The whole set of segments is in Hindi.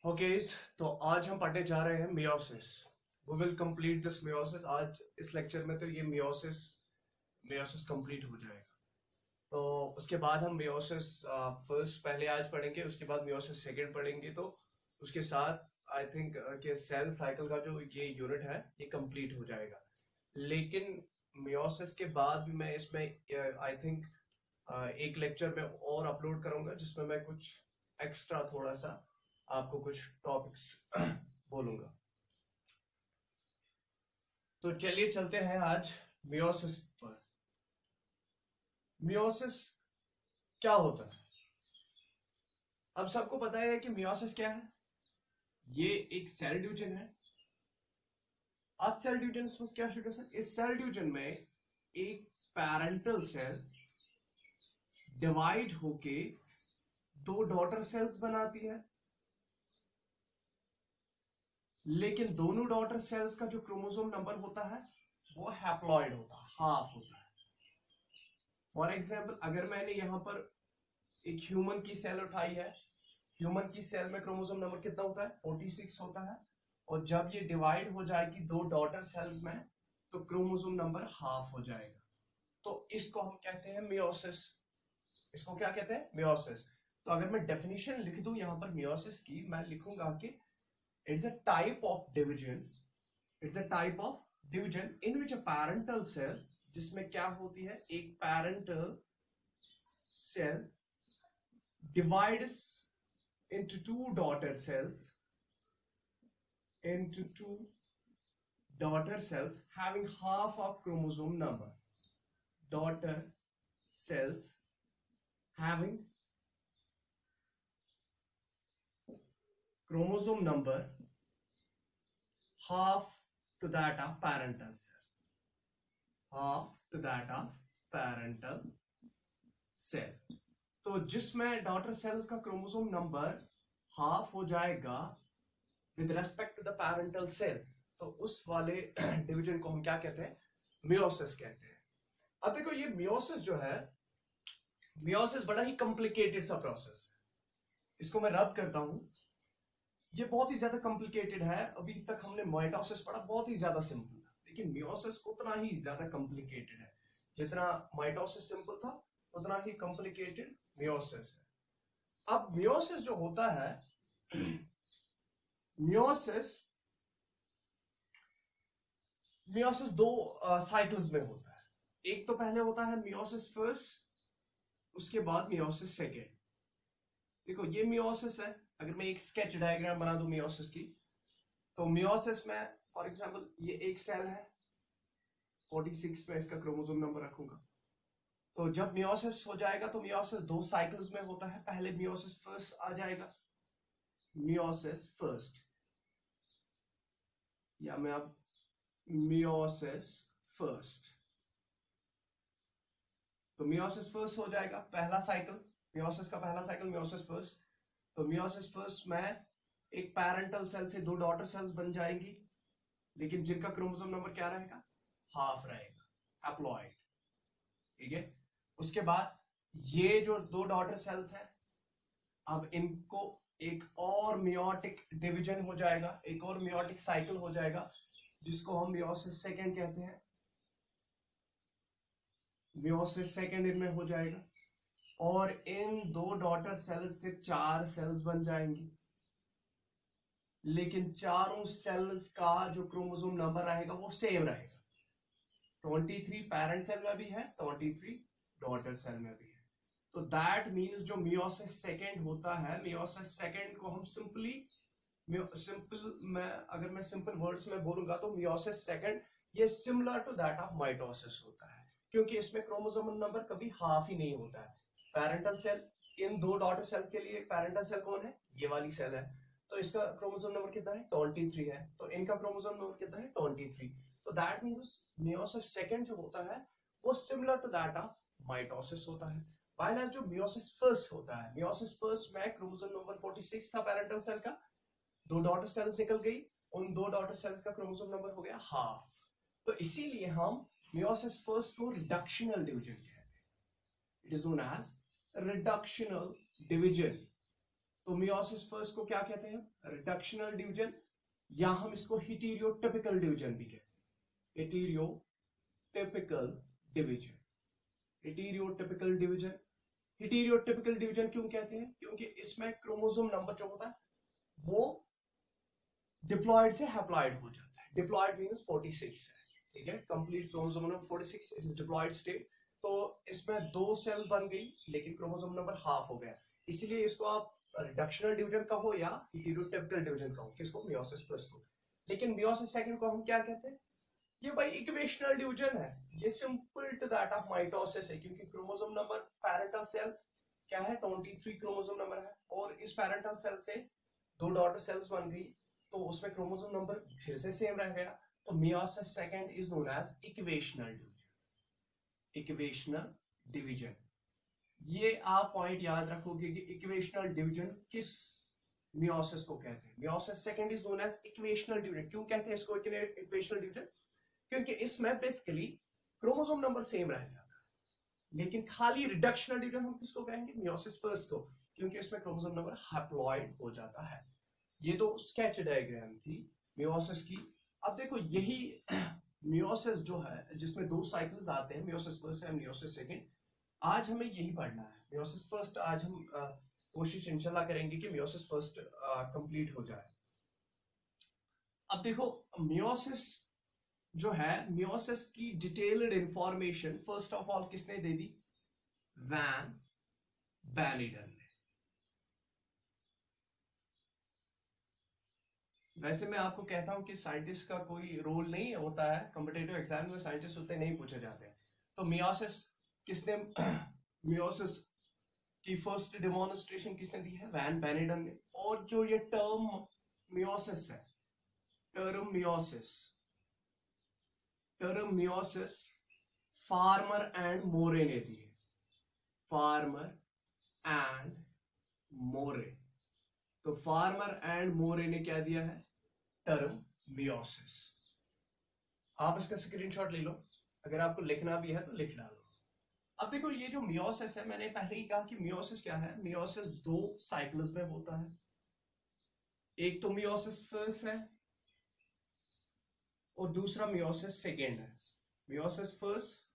ओके तो आज हम पढ़ने जा रहे हैं meiosis. We will complete this meiosis. आज इस लेक्चर में तो ये मियोसिस मियोसिस कंप्लीट हो जाएगा। तो उसके बाद हम मियोसिस फर्स्ट पहले आज पढ़ेंगे, उसके बाद मियोसिस सेकंड पढ़ेंगे। तो उसके साथ आई थिंक कि सेल साइकिल का जो ये यूनिट है ये कंप्लीट हो जाएगा। लेकिन मियोसिस के बाद भी मैं इसमें आई थिंक एक लेक्चर में और अपलोड करूंगा जिसमें मैं कुछ एक्स्ट्रा थोड़ा सा आपको कुछ टॉपिक्स बोलूंगा। तो चलिए चलते हैं आज मियोसिस पर। मियोसिस क्या होता है? अब सबको पता है कि मियोसिस क्या है। ये एक सेल डिवीजन है। आज सेल डिवीजन में क्या शुरू है? इस सेल डिवीजन में एक पैरेंटल सेल डिवाइड होके दो डॉटर सेल्स बनाती है, लेकिन दोनों डॉटर सेल्स का जो क्रोमोसोम नंबर होता है वो हैप्लॉइड होता है, हाफ होता है। फॉर एग्जाम्पल, अगर मैंने यहां पर एक ह्यूमन की सेल उठाई है, ह्यूमन की सेल में क्रोमोसोम नंबर कितना होता है? 46 होता है। और जब ये डिवाइड हो जाएगी दो डॉटर सेल्स में तो क्रोमोसोम नंबर हाफ हो जाएगा। तो इसको हम कहते हैं मियोसिस। इसको क्या कहते हैं? मियोसिस। तो अगर मैं डेफिनेशन लिख दूं यहां पर मियोसिस की, मैं लिखूंगा कि it's a type of division, it's a type of division in which a parental cell, जिसमें क्या होती है, एक parental cell divides into two daughter cells having half of chromosome number. Daughter cells having chromosome number half to that of parental cell, half to that of parental cell. तो जिसमें डॉटर सेल्स का क्रोमोसोम नंबर हाफ हो जाएगा with respect to the parental cell, तो उस वाले डिवीजन को हम क्या कहते हैं? मियोसिस कहते हैं। अब देखो, ये मियोसिस जो है, मियोसिस बड़ा ही कॉम्प्लिकेटेड सा प्रोसेस है। इसको मैं रब करता हूं, ये बहुत ही ज्यादा कॉम्प्लिकेटेड है। अभी तक हमने माइटोसिस पढ़ा, बहुत ही ज्यादा सिंपल था, लेकिन मियोसिस उतना ही ज्यादा कॉम्प्लिकेटेड है। जितना माइटोसिस सिंपल था उतना ही कॉम्प्लिकेटेड मियोसिस है। अब मियोसिस जो होता है, मियोसिस दो साइकिल्स में होता है। एक तो पहले होता है मियोसिस फर्स्ट, उसके बाद मियोसिस सेकेंड। देखो ये मियोसिस है। अगर मैं एक स्केच डायग्राम बना दूं मियोसिस की, तो मियोसिस में फॉर एग्जांपल ये एक सेल है, 46 में इसका क्रोमोसोम नंबर रखूंगा। तो जब मियोसिस हो जाएगा तो मियोसिस दो साइकिल्स में होता है। पहले मियोसिस फर्स्ट आ जाएगा, मियोसिस फर्स्ट, या मैं अब मियोसिस फर्स्ट। तो मियोसिस फर्स्ट हो जाएगा, पहला साइकिल, मियोसिस का पहला साइकिल मियोसिस फर्स्ट। तो मियोसिस फर्स्ट में एक पैरेंटल सेल से दो डॉटर सेल्स बन जाएंगी, लेकिन जिनका क्रोमोसोम नंबर क्या रहेगा? हाफ रहेगा, हैप्लॉइड। ठीक है। उसके बाद ये जो दो डॉटर सेल्स हैं, अब इनको एक और मियोटिक डिवीजन हो जाएगा, एक और मियोटिक साइकिल हो जाएगा, जिसको हम मियोसिस सेकेंड कहते हैं। मियोसिस सेकेंड इनमें हो जाएगा, और इन दो डॉटर सेल्स से चार सेल्स बन जाएंगी, लेकिन चारों सेल्स का जो क्रोमोसोम नंबर रहेगा वो सेम रहेगा। 23 पेरेंट सेल में भी है, 23 डॉटर सेल में भी है। तो दैट मींस जो मियोसिस सेकेंड होता है, मियोसिस सेकेंड को हम अगर मैं सिंपल वर्ड्स में बोलूंगा तो मियोसिस सेकेंड ये similar to that of mitosis होता है, क्योंकि इसमें क्रोमोसोम नंबर कभी हाफ ही नहीं होता है। पैरेंटल सेल, इन दो डॉटर सेल्स के लिए पैरेंटल सेल कौन है? ये वाली सेल है। तो इसका क्रोमोसोम नंबर कितना है? 23 है। तो इनका क्रोमोसोम नंबर कितना है? 23। तो दैट मींस मियोसिस सेकेंड जो होता है वो similar to that of mitosis होता है। व्हाइल जो मियोसिस फर्स्ट होता है, मियोसिस फर्स्ट में क्रोमोसोम नंबर 46 था पैरेंटल सेल का, दो डॉटर सेल्स निकल गई, उन दो डॉटर सेल्स का क्रोमोसोम नंबर हो गया हाफ। तो इसीलिए हम मियोसिस फर्स्ट को रिडक्शनल डिवीजन कहते हैं। It is known as reductional division. तो मियोसिस फर्स्ट को क्या कहते हैं? रिडक्शनल डिवीजन, या हम इसको हेटेरोटिपिकल डिवीजन भी कहते हैं। हेटेरोटिपिकल डिवीजन, हेटेरोटिपिकल डिवीजन। हेटेरोटिपिकल डिवीजन क्यों कहते हैं? क्योंकि इसमें क्रोमोसोम नंबर जो होता है वो डिप्लॉयड से हैप्लॉयड हो जाता है। डिप्लॉयड मींस 46 है, ठीक है, complete chromosome number 46, it is diploid state. तो इसमें 2 सेल्स बन गई लेकिन क्रोमोसोम नंबर हाफ हो गया, इसलिए इसको आप रिडक्शनल डिवीजन कहो या हेटेरोटिपिकल डिवीजन कहो, किसको? मियोसिस फर्स्ट को। लेकिन मियोसिस सेकंड को हम क्या कहते हैं? ये भाई इक्वेशनल डिवीजन है, ये simple to that of mitosis है, क्योंकि क्रोमोसोम नंबर पैरेंटल सेल क्या है? 23 क्रोमोसोम नंबर है, और इस पैरेंटल सेल से 2 डॉटर सेल्स बन गई, तो उसमें क्रोमोसोम नंबर फिर से सेम रह गया। तो meiosis second is known as equational division, equational division. ये आप पॉइंट याद रखोगे कि इक्वेशनल डिवीजन किस मियोसिस को कहते हैं। Meiosis second is known as equational division. क्यों कहते हैं इसको इक्वेशनल डिवीजन? क्योंकि इसमें बेसिकली क्रोमोसोम नंबर सेम रह जाता है, लेकिन खाली रिडक्शनल डिवीजन हम किसको कहेंगे? मियोसिस फर्स्ट को, क्योंकि इसमें क्रोमोसोम नंबर हैप्लॉइड हो जाता है। ये तो स्केच डायग्राम थी मियोसिस की। अब देखो यही मियोसिस जो है जिसमें 2 साइकिल्स आते हैं, meiosis first and meiosis second, आज हमें यही पढ़ना है। मियोसिस फर्स्ट आज हम कोशिश इंशाल्लाह करेंगे कि मियोसिस फर्स्ट कंप्लीट हो जाए। अब देखो मियोसिस जो है, मियोसिस की detailed information first of all किसने दे दी? वैन बेनिडन ने। वैसे मैं आपको कहता हूं कि साइंटिस्ट का कोई रोल नहीं होता है, कॉम्पिटिटिव एग्जाम में साइंटिस्ट उतने नहीं पूछे जाते हैं। तो मियोसिस किसने मियोसिस की फर्स्ट डेमोन्स्ट्रेशन किसने दी है? वैन बेनिडन ने। और जो ये टर्म मियोसिस है, टर्म मियोसिस फार्मर एंड मोरे ने दी है, फार्मर एंड मोरे। तो फार्मर एंड मोरे ने क्या दिया है? Term meiosis. आप इसका स्क्रीनशॉट ले लो, अगर आपको लिखना भी है तो लिख डालो। अब देखो ये जो मियोसिस है, मैंने पहले ही कहा कि मियोसिस क्या है? मियोसिस 2 साइकिल्स में होता है। एक तो मियोसिस फर्स्ट है और दूसरा मियोसिस सेकेंड है। मियोसिस फर्स्ट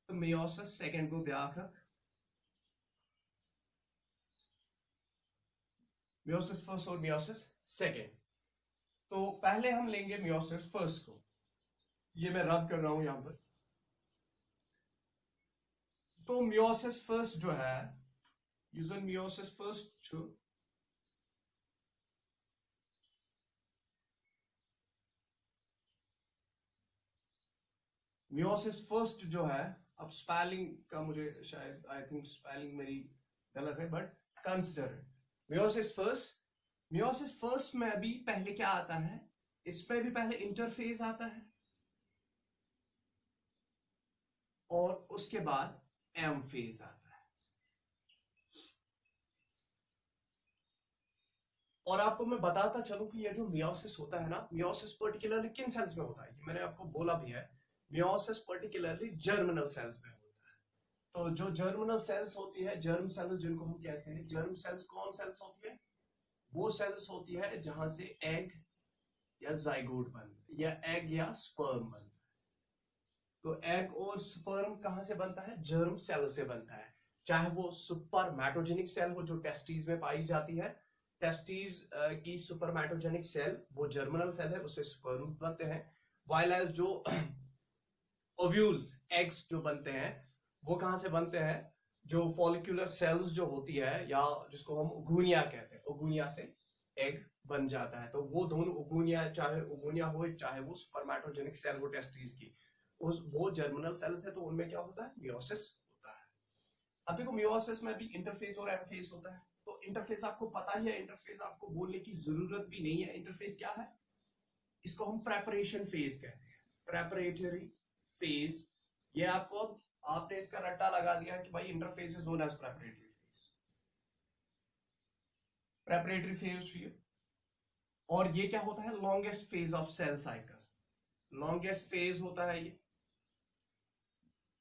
तो मियोसिस सेकेंड को ध्यान रख, मियोसिस फर्स्ट और मियोसिस सेकेंड। तो पहले हम लेंगे मियोसिस फर्स्ट को, ये मैं रद्द कर रहा हूं यहां पर। तो मियोसिस फर्स्ट जो है, यूजन मियोसिस फर्स्ट जो मियोसिस फर्स्ट जो है, अब स्पेलिंग का मुझे शायद आई थिंक स्पेलिंग मेरी गलत है, बट कंसिडर मियोसिस फर्स्ट में भी पहले क्या आता है? इसमें भी पहले इंटरफेज आता है और उसके बाद एम फेज आता है। और आपको मैं बताता चलूं कि ये जो मियोसिस होता है ना, मियोसिस पर्टिकुलरली किन सेल्स में होता है, ये मैंने आपको बोला भी है। मियोसिस पर्टिकुलरली जर्मिनल सेल्स में होता है। तो जो जर्मिनल सेल्स होती है, जर्म सेल्स जिनको हम कहते हैं, जर्म सेल्स कौन सेल्स होती है? वो सेल्स होती है जहां से एग या जाइगोट बनता है, या एग या स्पर्म बनता है। तो एग और स्पर्म कहां से बनता है? जर्म सेल से बनता है। चाहे वो सुपरमैटोजेनिक सेल हो जो टेस्टीज में पाई जाती है, टेस्टीज की सुपरमैटोजेनिक सेल वो जर्मिनल सेल है, उससे स्पर्म बनते हैं। वाइल एज जो ओव्यूल्स, एग्स जो बनते हैं वो कहां से बनते हैं? जो फॉलिक्यूलर सेल्स जो होती है, या जिसको हम ओगुनिया कहते हैं, ओगुनिया से एग बन जाता है। तो वो दोनों ओगुनिया, चाहे ओगुनिया हो चाहे वो सुपरमैटोजेनिक सेल हो टेस्टीज की, वो जर्मिनल सेल्स है। तो उनमें क्या होता है? मियोसिस होता है। अब देखो मियोसिस में भी इंटरफेज और एमफेज होता है। तो इंटरफेज आपको पता ही है, इंटरफेज आपको बोलने की जरूरत भी नहीं है। इंटरफेज क्या है? इसको हम प्रेपरेशन फेज कहते हैं, प्रेपरेटरी फेज। ये आपको, आपने इसका रट्टा लगा दिया कि भाई interphase is known as preparatory phase, preparatory phase चाहिए। और ये क्या होता है? Longest phase of cell cycle, longest phase होता है ये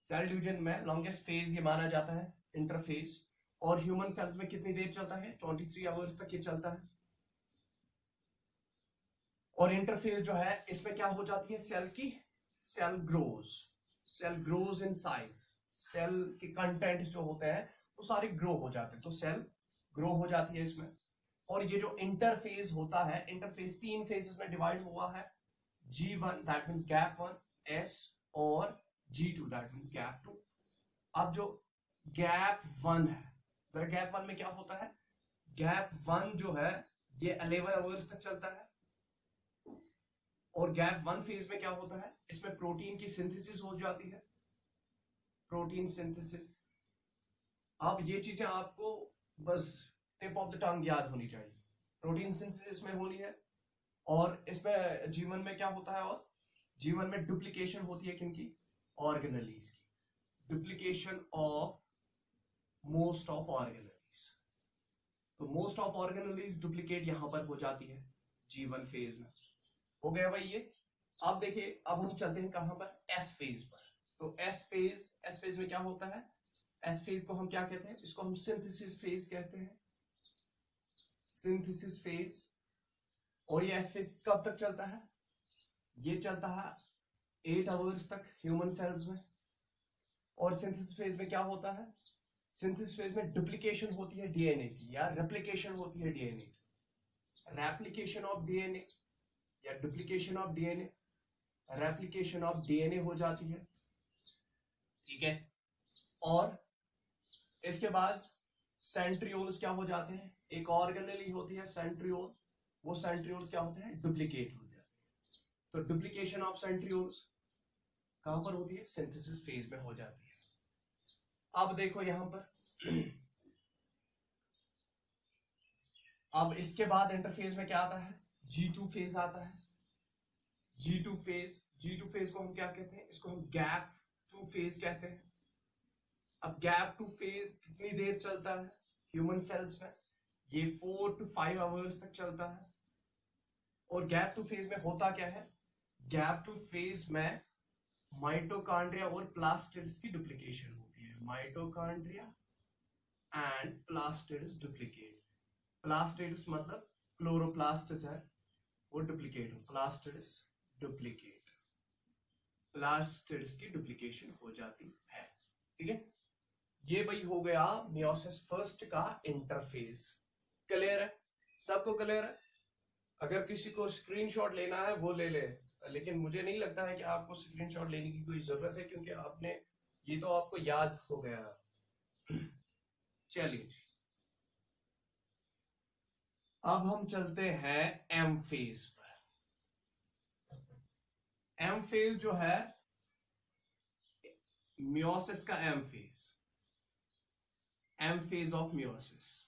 सेल डिवीजन में, लॉन्गेस्ट फेज ये माना जाता है इंटरफेज। और ह्यूमन सेल्स में कितनी देर चलता है? 23 आवर्स तक ये चलता है। और इंटरफेज जो है इसमें क्या हो जाती है सेल की? Cell grows in size. Cell के कंटेंट जो होते हैं वो सारे ग्रो हो जाते हैं, तो सेल ग्रो हो जाती है इसमें। और ये जो इंटरफेज होता है, इंटरफेज 3 फेजेस में डिवाइड हुआ है, G1 that means gap 1, S और G2 दैट मींस गैप 2। अब जो गैप 1 है, जरा गैप 1 में क्या होता है? गैप 1 जो है ये 11 आवर्स तक चलता है। और गैप 1 फेज में क्या होता है? इसमें प्रोटीन की सिंथेसिस हो जाती है, प्रोटीन सिंथेसिस। अब ये चीजें आपको बस टिप ऑफ द टंग याद होनी चाहिए। प्रोटीन सिंथेसिस में होनी है। और इसमें जीवन में क्या होता है? और जीवन में डुप्लीकेशन होती है किनकी? ऑर्गेनेलीज की। Duplication of most of organelles. तो मोस्ट ऑफ ऑर्गेनेलीज डुप्लीकेट यहां पर हो जाती है G1 फेज में। हो गया भाई ये। अब देखिए, अब हम चलते हैं कहां पर? एस फेज पर। तो एस फेज में क्या होता है? एस फेज को हम क्या कहते हैं? इसको हम सिंथेसिस फेज कहते हैं, सिंथेसिस फेज। और ये एस फेज कब तक चलता है? ये चलता है 8 आवर्स तक ह्यूमन सेल्स में। और सिंथेसिस फेज में क्या होता है? सिंथेसिस फेज में डुप्लीकेशन होती है डीएनए की, या रेप्लिकेशन होती है डीएनए की। रेप्लिकेशन ऑफ डीएनए या duplication of DNA, replication of DNA हो जाती है, ठीक है। और इसके बाद सेंट्रियोल्स क्या हो जाते हैं? एक ऑर्गेनेली होती है सेंट्रियोल, वो सेंट्रियोल्स क्या होते हैं? डुप्लीकेट हो जाते हैं। तो डुप्लीकेशन ऑफ सेंट्रियोल्स कहां पर होती है? सिंथेसिस फेज में हो जाती है। अब देखो यहां पर अब इसके बाद इंटरफेज में क्या आता है? G2 फेज आता है। G2 फेज को हम क्या कहते हैं? इसको हम गैप 2 फेज कहते हैं। अब गैप 2 फेज कितनी देर चलता है ह्यूमन सेल्स में? ये 4 to 5 आवर्स तक चलता है। और गैप 2 फेज में होता क्या है? गैप 2 फेज में माइटोकॉन्ड्रिया और प्लास्टिड्स की डुप्लीकेशन होती है। Mitochondria and plastids duplicate. Plastids मतलब क्लोरोप्लास्ट्स है, वो डुप्लीकेट हो, प्लास्टिड्स डुप्लीकेट, प्लास्टिड्स की डुप्लीकेशन हो जाती है, ठीक है। ये भाई हो गया मियोसिस फर्स्ट का इंटरफेज। क्लियर है? सबको क्लियर है? अगर किसी को स्क्रीनशॉट लेना है वो ले ले, लेकिन मुझे नहीं लगता है कि आपको स्क्रीनशॉट लेने की कोई जरूरत है, क्योंकि आपने ये तो आपको याद हो गया। चलिए जी, अब हम चलते हैं एम फेज पर। एम फेज जो है मियोसिस का M phase of meiosis.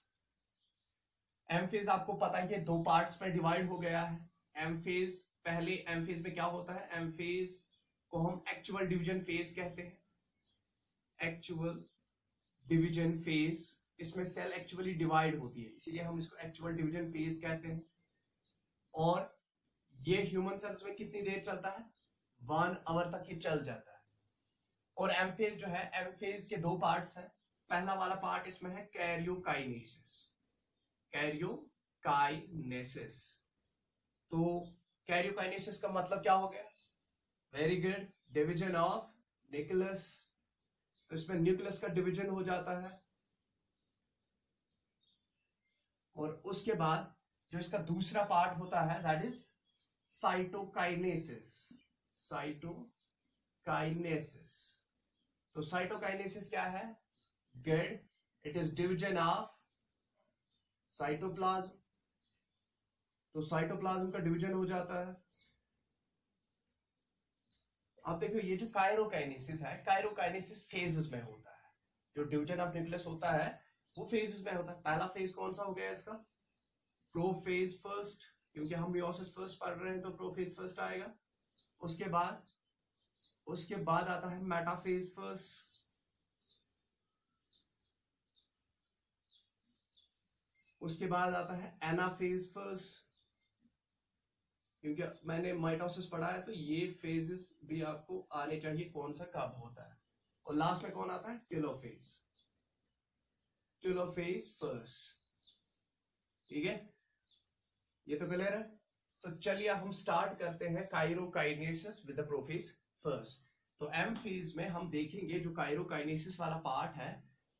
M phase आपको पता है 2 पार्ट्स में डिवाइड हो गया है। एम फेज, पहले एम फेज में क्या होता है? एम फेज को हम एक्चुअल डिवीजन फेज कहते हैं। एक्चुअल डिवीजन फेज, इसमें सेल एक्चुअली डिवाइड होती है, इसीलिए हम इसको एक्चुअल डिवीजन फेज कहते हैं। और ये ह्यूमन सेल्स में कितनी देर चलता है? 1 आवर तक ये चल जाता है। और एम फेज जो है, एम फेज के 2 पार्ट्स हैं। पहला वाला पार्ट इसमें है कैरियोकाइनेसिस। कैरियोकाइनेसिस, तो कैरियोकाइनेसिस का मतलब क्या हो गया? Very good, division of nucleus. तो इसमें न्यूक्लियस का डिवीजन हो जाता है। और उसके बाद जो इसका दूसरा पार्ट होता है दैट इज साइटोकाइनेसिस। साइटोकाइनेसिस, तो साइटोकाइनेसिस क्या है? Good, it is division of cytoplasm. तो साइटोप्लाज्म का डिवीजन हो जाता है। अब देखो, ये जो कायरोकाइनेसिस है, कायरोकाइनेसिस फेजेस में होता है। जो डिवीजन ऑफ न्यूक्लियस होता है वो फेजेस में होता है। पहला फेज कौन सा हो गया इसका? प्रोफेज फर्स्ट, क्योंकि हम मियोसिस फर्स्ट पढ़ रहे हैं तो प्रोफेज फर्स्ट आएगा। उसके बाद आता है मेटाफेज फर्स्ट। उसके बाद आता है एनाफेज फर्स्ट, क्योंकि मैंने माइटोसिस पढ़ा है तो ये फेजेस भी आपको आने चाहिए, कौन सा कब होता है। और लास्ट में कौन आता है? टेलोफेज। Telophase first. ठीक है, ये तो क्लियर है। तो चलिए हम स्टार्ट करते हैं karyokinesis with the prophase first. तो एम फेज में हम देखेंगे जो काइरोकाइनेसिस वाला पार्ट है,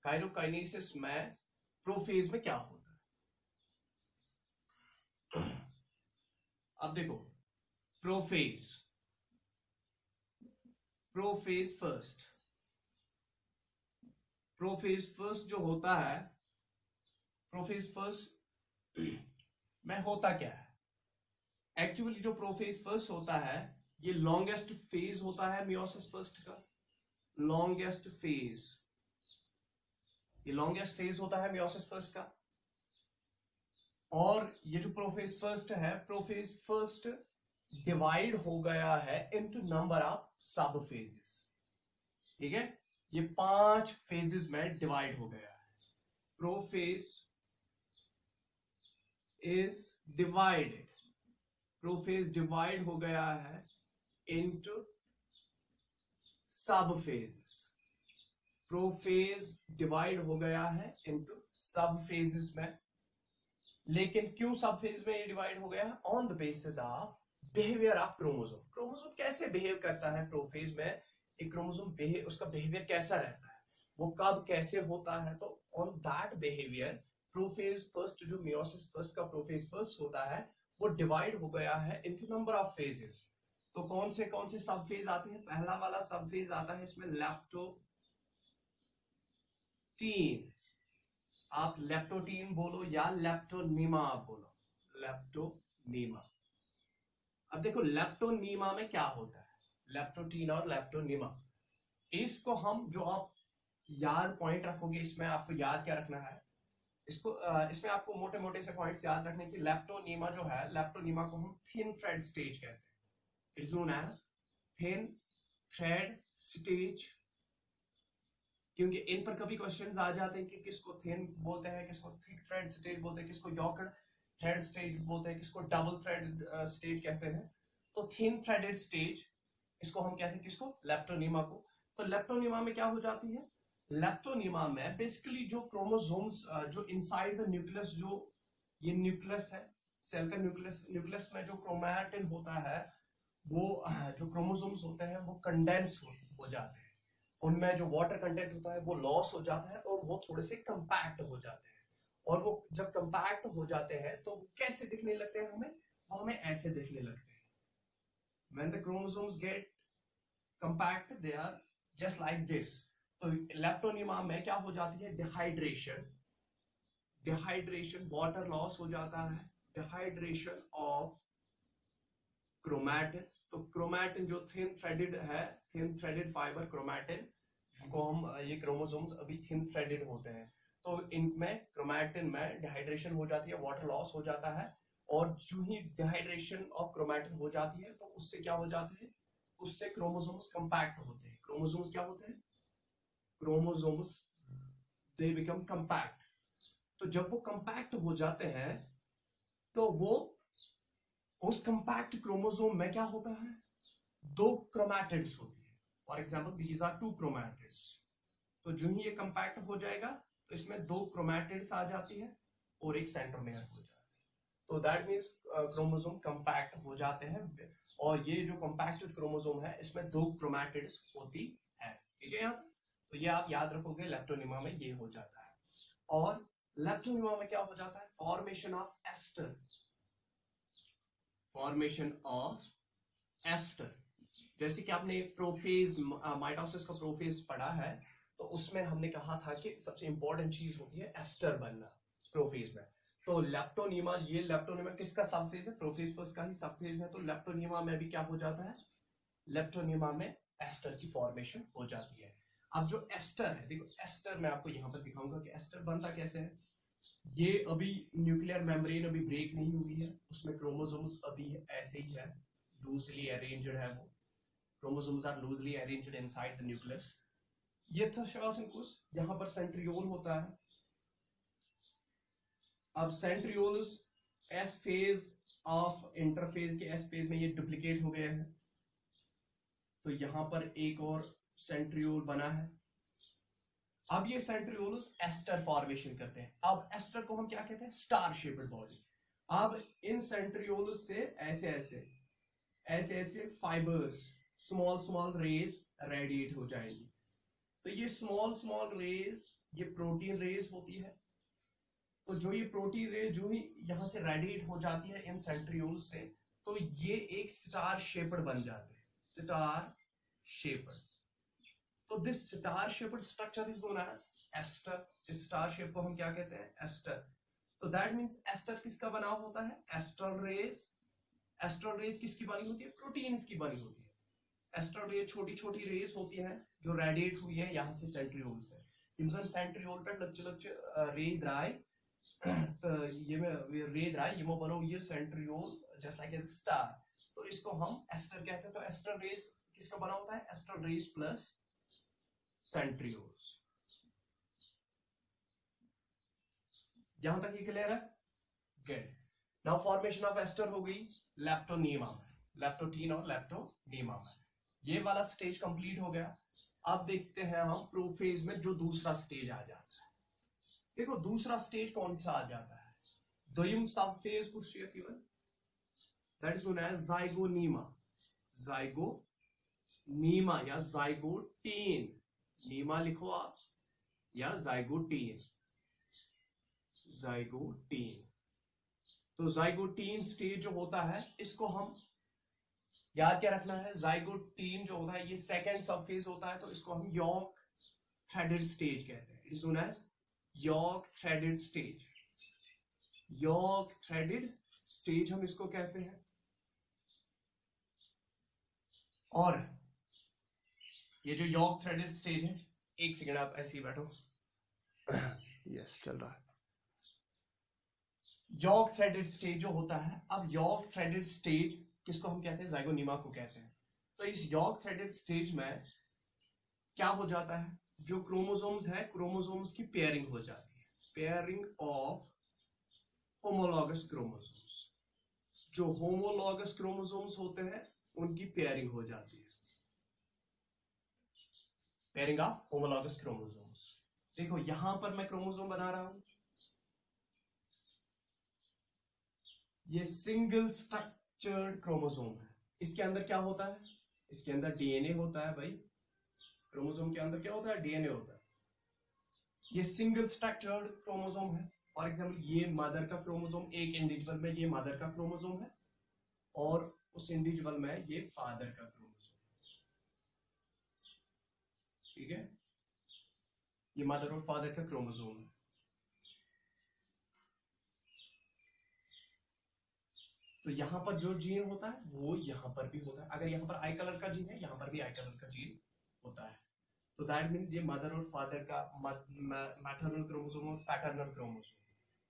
काइरोकाइनेसिस में प्रोफेज में क्या होता है। अब देखो प्रोफेज फर्स्ट, प्रोफेज फर्स्ट जो होता है, प्रोफेज फर्स्ट में होता क्या है। एक्चुअली जो प्रोफेज फर्स्ट होता है ये लॉन्गेस्ट फेज होता है मियोसिस फर्स्ट का, लॉन्गेस्ट फेज, ये लॉन्गेस्ट फेज होता है मियोसिस फर्स्ट का। और ये जो प्रोफेज फर्स्ट है, प्रोफेज फर्स्ट डिवाइड हो गया है इनटू नंबर ऑफ सब फेजेस। ठीक है, ये 5 फेजेस में डिवाइड हो गया है। Prophase is divided, prophase divide हो गया है इनटू सब फेजेस, प्रोफेज डिवाइड हो गया है इनटू सब फेजेस में। लेकिन क्यों सब फेज में ये डिवाइड हो गया है? On the basis of behaviour of chromosome. Chromosome कैसे बिहेव करता है प्रोफेज में, एक क्रोमोसोम उसका बिहेवियर कैसा रहता है, वो कब कैसे होता है। तो on that behaviour prophase first, जो मियोसिस फर्स्ट का प्रोफेज फर्स्ट होता है, वो डिवाइड हो गया है इनटू नंबर ऑफ फेजेस। तो कौन से सब फेज आते हैं? पहला वाला सब फेज आता है इसमें लेप्टोटीन, आप लेप्टोटीन बोलो या लेप्टोनीमा आप बोलो, लेप्टोनीमा। अब देखो लेप्टोनीमा में क्या होता है, लेप्टोटीन और लेप्टोनीमा, इसको हम जो आप याद पॉइंट रखोगे, इसमें आपको याद क्या रखना है, इसको इसमें आपको मोटे मोटे से पॉइंट्स याद रखने की। लेप्टोनीमा जो है, लेप्टोनीमा को हम थिन थ्रेड स्टेज कहते हैं, it's known as thin thread stage, क्योंकि इन पर कभी क्वेश्चंस आ जाते हैं कि किसको थिन बोलते हैं, किसको थिक थ्रेड स्टेज बोलते हैं, किसको यॉर्कड थ्रेड स्टेज बोलते हैं, किसको डबल थ्रेड स्टेज कहते हैं। तो थिन थ्रेडेड स्टेज इसको हम कहते हैं, किसको? लेप्टोनीमा को। तो लेप्टोनीमा में क्या हो जाती है, लेप्टोनीमा में बेसिकली जो क्रोमोसोम्स जो इनसाइड द न्यूक्लियस, जो ये न्यूक्लियस है, सेल का न्यूक्लियस, न्यूक्लियस में जो क्रोमैटिन होता है, वो जो क्रोमोसोम्स होते हैं वो कंडेंस हो जाते हैं, उनमें जो वाटर कंटेंट होता है वो लॉस हो जाता है और वो थोड़े से कंपैक्ट हो जाते हैं। और वो जब कंपैक्ट हो जाते हैं तो कैसे दिखने लगते हैं हमें? वो हमें ऐसे दिखने लगते हैं। When the chromosomes get compact, they are just like this. तो लेप्टोनीमा में क्या हो जाती है? डिहाइड्रेशन, डिहाइड्रेशन, वाटर लॉस हो जाता है, डिहाइड्रेशन ऑफ क्रोमैटिन। तो क्रोमैटिन जो थिन थ्रेडेड है, थिन थ्रेडेड फाइबर क्रोमैटिन, जिनको हम ये क्रोमोसोम्स अभी थिन थ्रेडेड होते हैं, तो इनमें क्रोमैटिन में डिहाइड्रेशन हो जाती है, वाटर लॉस हो जाता है। और जो ही डिहाइड्रेशन ऑफ क्रोमैटिन हो जाती है तो उससे क्या हो जाता है, उससे क्रोमोसोम्स कंपैक्ट होते हैं। क्रोमोसोम्स क्या होते हैं? Chromosomes they become compact. तो जब वो कंपैक्ट हो जाते हैं तो वो उस कंपैक्ट क्रोमोसोम में क्या होता है? 2 क्रोमैटिड्स होती है। For example these are 2 chromatids. तो जो ही ये कंपैक्ट हो जाएगा तो इसमें 2 क्रोमैटिड्स आ जाती है और एक सेंट्रोमेयर हो जाता है। तो दैट मींस क्रोमोसोम कंपैक्ट हो जाते हैं। और ये जो कंपैक्टेड क्रोमोसोम है इसमें 2 क्रोमैटिड्स होती है। ठीक है यहाँ, तो ये आप याद रखोगे, लेप्टोनीमा में ये हो जाता है। और लेप्टोनीमा में क्या हो जाता है? Formation of aster, formation of aster. जैसे कि आपने प्रोफेज, माइटोसिस का प्रोफेज पढ़ा है, तो उसमें हमने कहा था कि सबसे इंपॉर्टेंट चीज होती है एस्टर बनना प्रोफेज में। तो लेप्टोनीमा, ये लेप्टोनीमा किसका सब फेज है? प्रोफेज फर्स्ट का ही सब फेज है। तो लेप्टोनीमा में भी क्या हो जाता है? लेप्टोनीमा में एस्टर की फॉर्मेशन हो जाती है। अब जो एस्टर है, देखो एस्टर मैं आपको यहाँ पर दिखाऊंगा कि एस्टर बनता कैसे है। ये अभी न्यूक्लियर मेम्ब्रेन अभी ब्रेक नहीं हुई है, उसमें क्रोमोसोम्स अभी ऐसे ही है, लूजली अरेंज्ड है वो, chromosomes are loosely arranged inside the nucleus. ये था शॉसिंकुस, यहाँ पर सेंट्रियोल होता है। अब centrioles S phase of interphase के एस फेज में ये डुप्लीकेट हो गए हैं, तो यहां पर एक और सेंट्रियोल बना है। अब ये सेंट्रियोल्स एस्टर फॉर्मेशन करते हैं। अब एस्टर को हम क्या कहते हैं? Star shaped body. अब इन सेंट्रियोल्स से ऐसे ऐसे ऐसे ऐसे fibres, small small rays radiate हो जाएंगी। तो ये स्मॉल स्मॉल रेज ये प्रोटीन रेज होती है। तो जो ये प्रोटीन रेज जो ही यहां से रेडिएट हो जाती है इन सेंट्रियोल्स से, तो ये एक स्टार शेप्ड बन जाते हैं, स्टार शेप्ड। तो this star shaped structure is known as aster. इस स्टार शेप को हम क्या कहते हैं? एस्टर। तो दैट मींस एस्टर किसका बना होता है? Astral raise. एस्ट्रल रेज किसकी बनी होती है? प्रोटीन्स की बनी होती है। एस्ट्रल रेज छोटी छोटी रेज होती है जो रेडिएट हुई है यहां से सेंट्रियोल से। सेंट्रियोल पे लच्चे लच्चे रे द्राय रे द्राय ये बनो ये centriole just like a star. तो इसको हम एस्टर कहते हैं। तो एस्ट्रल रेज किसका बना होता है? Astral rays plus centrioles. यहां तक ये क्लियर है? Good. Now formation of aster हो गई लेप्टोनीमा में, लेप्टोटीन और लेप्टोनीमा में। ये वाला स्टेज कंप्लीट हो गया। अब देखते हैं हम प्रोफेज में जो दूसरा स्टेज आ जाता है। देखो दूसरा स्टेज कौन सा आ जाता है? द्वयम सब phase that is known as zygonema. Zygonema या जाइगोटीन, नीमा लिखो आप या जाइगोटीन, जाइगोटीन। तो जाइगोटीन स्टेज जो होता है इसको हम याद क्या रखना है? जाइगोटीन जो होता है ये सेकेंड सब फेज होता है। तो इसको हम यॉर्क थ्रेडेड स्टेज कहते हैं। It is known as yoke threaded stage. Yoke threaded stage हम इसको कहते हैं। और ये जो यॉर्क थ्रेडेड स्टेज है, एक सेकेंड आप ऐसे ही बैठो। यस चल रहा है। यॉर्क थ्रेडेड स्टेज जो होता है, अब यॉर्क थ्रेडेड स्टेज किसको हम कहते हैं? जाइगोनीमा को कहते हैं। तो इस यॉर्क थ्रेडेड स्टेज में क्या हो जाता है? जो क्रोमोसोम्स है, क्रोमोसोम्स की पेयरिंग हो जाती है। Pairing of homologous chromosomes. जो होमोलॉगस क्रोमोसोम्स होते हैं उनकी पेयरिंग हो जाती है। Pairing of homologous chromosomes. देखो यहां पर मैं क्रोमोसोम बना रहा हूं, ये सिंगल स्ट्रक्चर्ड क्रोमोसोम है। इसके अंदर क्या होता है? इसके अंदर डीएनए होता है भाई। क्रोमोसोम के अंदर क्या होता है? डीएनए होता है। ये सिंगल स्ट्रक्चर्ड क्रोमोसोम है। फॉर एग्जांपल ये मदर का क्रोमोसोम, एक इंडिविजुअल में ये मदर का क्रोमोसोम है और उस इंडिविजुअल में ये फादर का क्रोमोसोम। ठीक है, ये मदर और फादर का क्रोमोसोम है। तो यहां पर जो जीन होता है वो यहां पर भी होता है। अगर यहां पर आई कलर का जीन है, यहां पर भी आई कलर का जीन होता है। तो दैट मींस ये मदर और फादर का मैटरनल क्रोमोसोम और पैटर्नल क्रोमोसोम।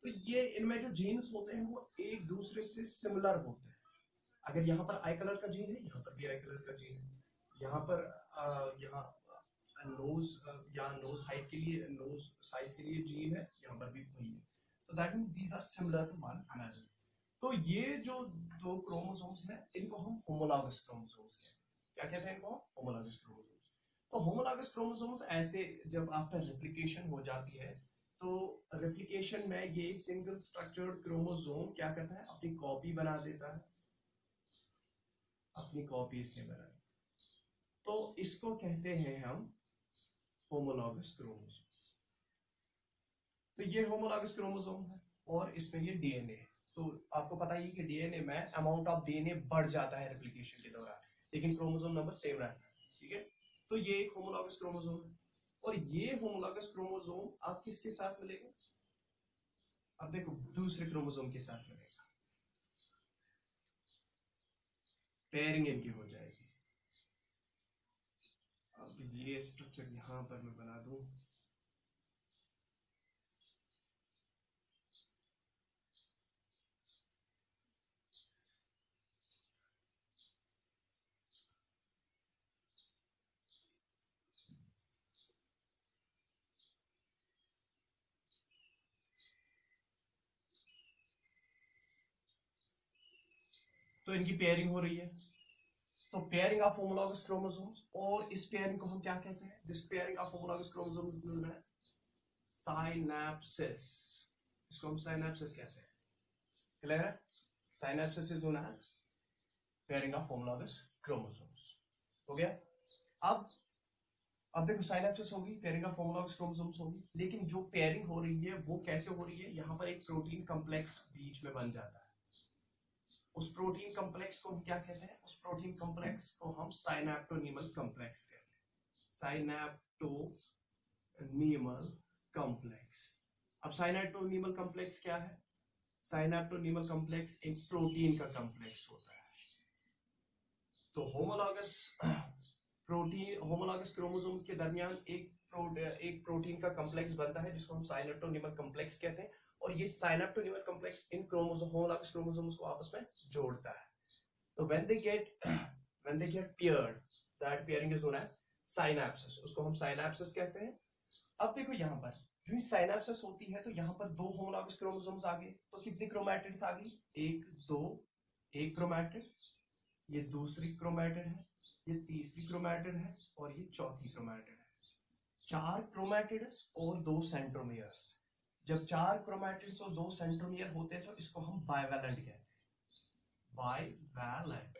तो ये इनमें जो जीन्स होते हैं वो एक दूसरे से सिमिलर होते हैं। अगर यहाँ पर आई कलर का जीन है, यहाँ पर भी आई कलर का जीन है। यहाँ पर यहाँ नोज या नोज हाइट के लिए, नोज साइज के लिए जीन है, यहाँ पर भी वही है। तो that means these are similar to one another. तो ये जो दो क्रोमोसोम्स हैं इनको हम होमोलॉगस क्रोमोसोम्स कहते हैं। क्या कहते हैं इनको? Homologous chromosomes. तो होमोलॉगस क्रोमोसोम्स ऐसे जब आफ्टर रेप्लिकेशन हो जाती है, तो रेप्लिकेशन में ये सिंगल स्ट्रक्चर्ड क्रोमोसोम क्या करता है? अपनी कॉपी बना देता है, अपनी कॉपी इसने बनाई। तो इसको कहते हैं हम होमोलॉगस क्रोमोसोम। तो ये होमोलॉगस क्रोमोसोम है और इसमें ये डीएनए है। तो आपको पता ही कि डीएनए में अमाउंट ऑफ डीएनए बढ़ जाता है रेप्लिकेशन के दौरान, लेकिन क्रोमोसोम नंबर सेम रहता है। ठीक है, तो ये एक होमोलॉगस क्रोमोसोम है। और ये होमोलॉगस क्रोमोसोम आप किसके साथ मिलेगा? अब देखो दूसरे क्रोमोसोम के साथ मिलेगा, पेयरिंग इनकी हो जाएगी। अब ये स्ट्रक्चर यहां पर मैं बना दूं। तो इनकी पेयरिंग हो रही है। तो पेयरिंग ऑफ होमोलॉगस क्रोमोसोम्स, और इस पेयरिंग को हम क्या कहते हैं? This pairing of homologous chromosomes is known as synapsis, इसको हम साइनैप्सिस कहते हैं। क्लियर है? Synapsis is known as pairing of homologous chromosomes. हो गया। अब देखो साइनैप्सिस होगी, पेयरिंग ऑफ होमोलॉगस क्रोमोसोम्स होगी, लेकिन जो पेयरिंग हो रही है वो कैसे हो रही है? यहाँ पर एक प्रोटीन कॉम्प्लेक्स बीच में बन जाता है। उस प्रोटीन कॉम्प्लेक्स को हम क्या कहते हैं? उस प्रोटीन कॉम्प्लेक्स को हम साइनैप्टोनीमल कॉम्प्लेक्स कहते हैं। साइनैप्टोनीमल कॉम्प्लेक्स। अब साइनैप्टोनीमल कॉम्प्लेक्स क्या है? साइनैप्टोनीमल कॉम्प्लेक्स एक प्रोटीन का कॉम्प्लेक्स होता है। तो होमोलॉगस क्रोमोसोम्स के दरमियान एक प्रोटीन का कॉम्प्लेक्स बनता है जिसको हम साइनैप्टोनीमल कॉम्प्लेक्स कहते हैं, और ये साइनैप्टोनीमल कॉम्प्लेक्स इन होमोलॉगस क्रोमोसोम्स को आपस में जोड़ता है। तो when they get paired, that pairing is known as synapses, उसको हम synapses कहते हैं। अब देखो यहाँ पर जो synapses होती है तो यहाँ पर दो होमोलॉगस क्रोमोसोम्स आ गए, तो कितनी क्रोमैटिड्स आ गई? एक, दो, एक क्रोमैटिड, ये दूसरी क्रोमैटिड है, ये तीसरी क्रोमैटिड है, और ये चौथी क्रोमैटिड है। 4 क्रोमैटिड्स और 2 सेंट्रोमियर्स। जब 4 क्रोमैटिड्स और 2 सेंट्रोमियर होते हैं तो इसको हम बाइवैलेंट कहते हैं। बाइवैलेंट।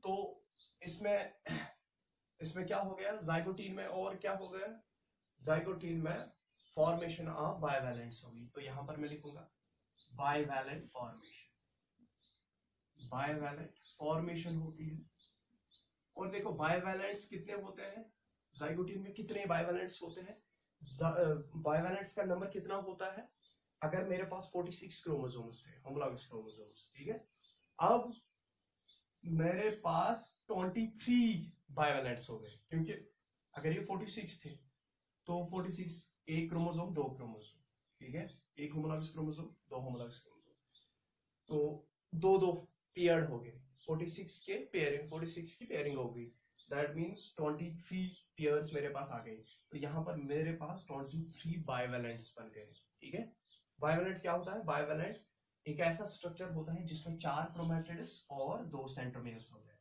तो इसमें क्या हो गया? जाइगोटीन में और क्या हो गया? जाइगोटीन में फॉर्मेशन ऑफ बाइवैलेंट्स होगी। तो यहां पर मैं लिखूंगा बाइवैलेंट फॉर्मेशन। बाइवैलेंट फॉर्मेशन होती है। और देखो बाइवैलेंट्स कितने होते हैं? जाइगोटीन में कितने बाइवैलेंट्स होते हैं? बाइवैलेंट्स का नंबर कितना होता है? अगर मेरे पास 46 क्रोमोसोम्स थे, होमोलॉगस क्रोमोसोम्स, ठीक है, अब मेरे पास 23 बाइवैलेंट्स हो गए, क्योंकि अगर ये 46 थे तो 46 एक क्रोमोसोम, दो क्रोमोसोम, ठीक है, एक होमोलॉगस क्रोमोसोम, दो होमोलॉगस क्रोमोसोम, तो दो दो पेयर्ड हो गए। 46 की पेयरिंग हो गई। दैट मींस 23 पेयर्स मेरे पास आ गए। तो यहाँ पर मेरे पास 23 बाइवैलेंट्स बन गए। ठीक है, बाइवैलेंट क्या होता है? बाइवैलेंट एक ऐसा स्ट्रक्चर होता है जिसमें 4 क्रोमैटिड्स और 2 सेंट्रोमियर्स होते हैं।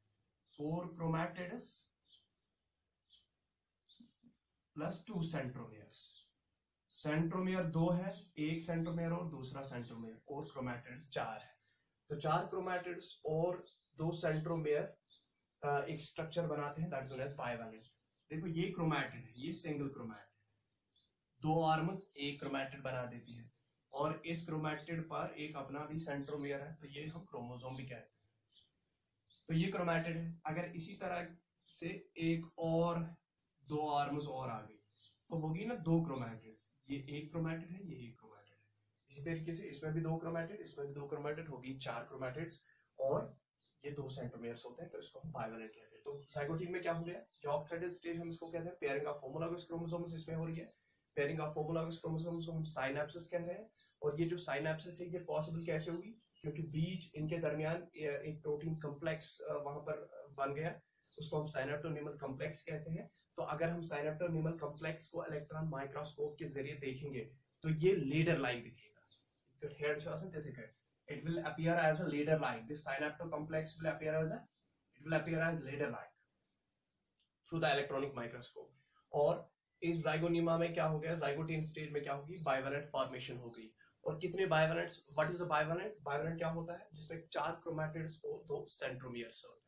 4 क्रोमैटिड्स प्लस 2 सेंट्रोमियर्स। सेंट्रोमियर 2 है, एक सेंट्रोमियर और दूसरा सेंट्रोमियर, और क्रोमैटिड्स 4 है। तो 4 क्रोमैटिड्स और 2 सेंट्रोमियर एक स्ट्रक्चर बनाते हैं, that is known as bivalent. देखो ये क्रोमैटिड है, ये सिंगल क्रोमैटिड, 2 आर्म्स एक क्रोमैटिड बना देती है, और इस क्रोमैटिड पर एक अपना भी सेंट्रोमियर है, तो ये हम क्रोमोसोम भी कहते हैं। तो ये क्रोमैटिड है। अगर इसी तरह से एक और 2 आर्म्स और आ गई तो होगी ना 2 क्रोमैटिड्स। ये एक क्रोमैटिड है, ये एक क्रोमैटिड है। इसी तरीके से इसमें भी 2 क्रोमैटिड, इसमें भी 2 क्रोमैटिड, होगी 4 क्रोमैटिड्स, और ये 2 सेंट्रोमियर्स होते हैं, तो इसको हम बाइवैलेंट कहते हैं। तो जाइगोटीन में क्या हो गया? जॉब थ्रेडेड स्टेज हम इसको कहते हैं। पेयरिंग ऑफ होमोलॉगस क्रोमोसोम्स इसमें हो रही है। पेयरिंग ऑफ होमोलॉगस क्रोमोसोम्स हम साइनैप्सिस कह रहे हैं। और ये जो साइनैप्सिस है ये पॉसिबल कैसे होगी? क्योंकि बीच इनके दरमियान एक प्रोटीन कॉम्प्लेक्स वहां पर बन गया, उसको हम साइनैप्टोनीमल कॉम्प्लेक्स कहते हैं। तो अगर हम साइनैप्टोनीमल कॉम्प्लेक्स को इलेक्ट्रॉन माइक्रोस्कोप के जरिए देखेंगे तो ये लीडर लाइक दिखेगा। It will appear as a ladder like. This synaptocomplex will appear as ladder like through the electronic microscope. और इस जाइगोनीमा में क्या हो गया? जाइगोटीन स्टेज में क्या होगी? बाइवैलेंट फॉर्मेशन हो गई। और कितने bivalents? What is a bivalent? Bivalent क्या होता है? जिसमें 4 क्रोमैटिड्स और 2 सेंट्रोमियर्स होते हैं।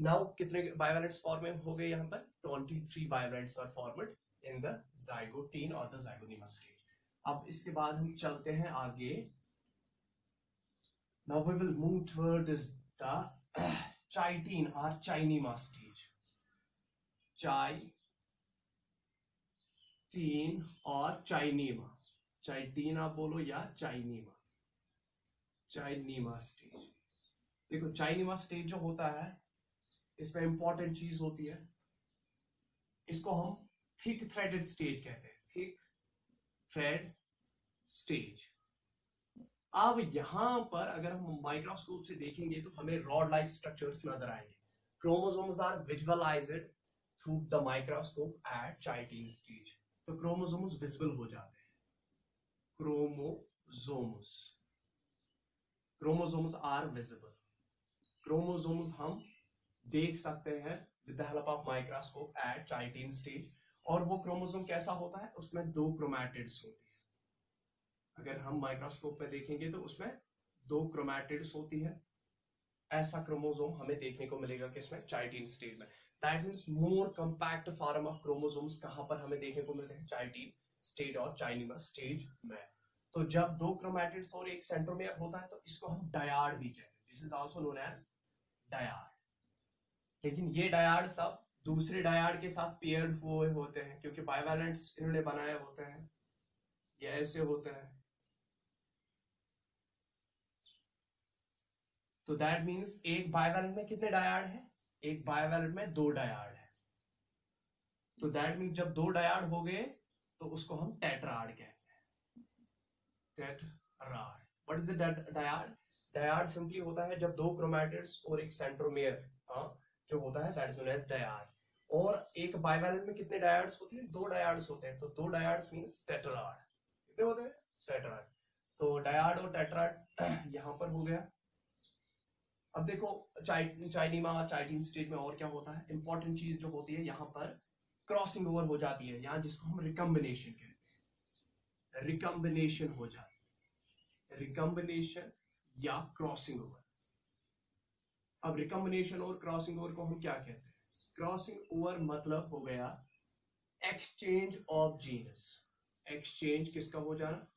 नाउ कितने बाइवैलेंट्स फॉर्म हो गए? यहाँ पर 23 bivalents are formed in the zygotene और द जाइगोनीमा स्टेज। अब इसके बाद हम चलते हैं आगे। Now we will move towards the chitine or chinema stage. Chitine और chinema, chitine आप बोलो या chinema, chinema stage। देखो chinema stage जो होता है इसमें इंपॉर्टेंट चीज होती है, इसको हम थिक थ्रेडेड स्टेज कहते हैं। Thick thread stage. अब यहां पर अगर हम माइक्रोस्कोप से देखेंगे तो हमें रॉड लाइक स्ट्रक्चर्स नजर आएंगे। Chromosomes are visualized through the microscope at pachytene stage. तो क्रोमोसोम्स विजिबल हो जाते हैं। Chromosomes are visible. क्रोमोसोम्स हम देख सकते हैं with the help of microscope at pachytene stage. और वो क्रोमोसोम कैसा होता है, उसमें 2 क्रोमैटिड्स होती है। अगर हम माइक्रोस्कोप में देखेंगे तो उसमें 2 क्रोमैटिड्स होती है। ऐसा क्रोमोसोम हमें देखने को मिलेगा किसमें, चाइल्डीन स्टेज में। That means more compact form of chromosomes कहां पर हमें देखने को मिलते हैं, चाइल्डीन स्टेज और चाइनीमा स्टेज में। तो जब 2 क्रोमैटिड्स और एक सेंट्रोमेयर होता है तो इसको हम डायाड भी कहते हैं। This is also known as dyad. लेकिन ये डायाड सब दूसरे डायाड के साथ पेयर्ड हुए होते हैं, क्योंकि बाइवैलेंट्स इन्होंने बनाए होते हैं, ये ऐसे होते हैं। तो दैट मींस एक बाइवैलेंट में कितने डायाड है, एक बाइवैलेंट में 2 डायाड है। तो दैट मींस जब 2 डायाड हो गए तो उसको हम टेट्राड कहते हैं, tetrad. What is the dyad? Dyad simply होता है जब 2 क्रोमैटिड्स और एक सेंट्रोमेयर जो होता है, that is known as dyad. और एक बाइवैलेंट में कितने डायाड्स होते हैं, 2 डायाड्स होते हैं। तो 2 डायाड्स मींस टेट्राड। कितने होते हैं, टेट्राड। तो डायाड और टेट्राड यहां पर हो गया। अब देखो चाइनीमा चाइल्डीन स्टेज में और क्या होता है, इंपॉर्टेंट चीज जो होती है यहाँ पर क्रॉसिंग ओवर हो जाती है, यहाँ जिसको हम रिकम्बिनेशन कहते हैं। रिकम्बिनेशन हो जाती है, रिकम्बिनेशन या क्रॉसिंग ओवर। अब रिकम्बिनेशन और क्रॉसिंग ओवर को हम क्या कहते हैं, क्रॉसिंग ओवर मतलब हो गया एक्सचेंज ऑफ जीनस। एक्सचेंज किसका हो जाना,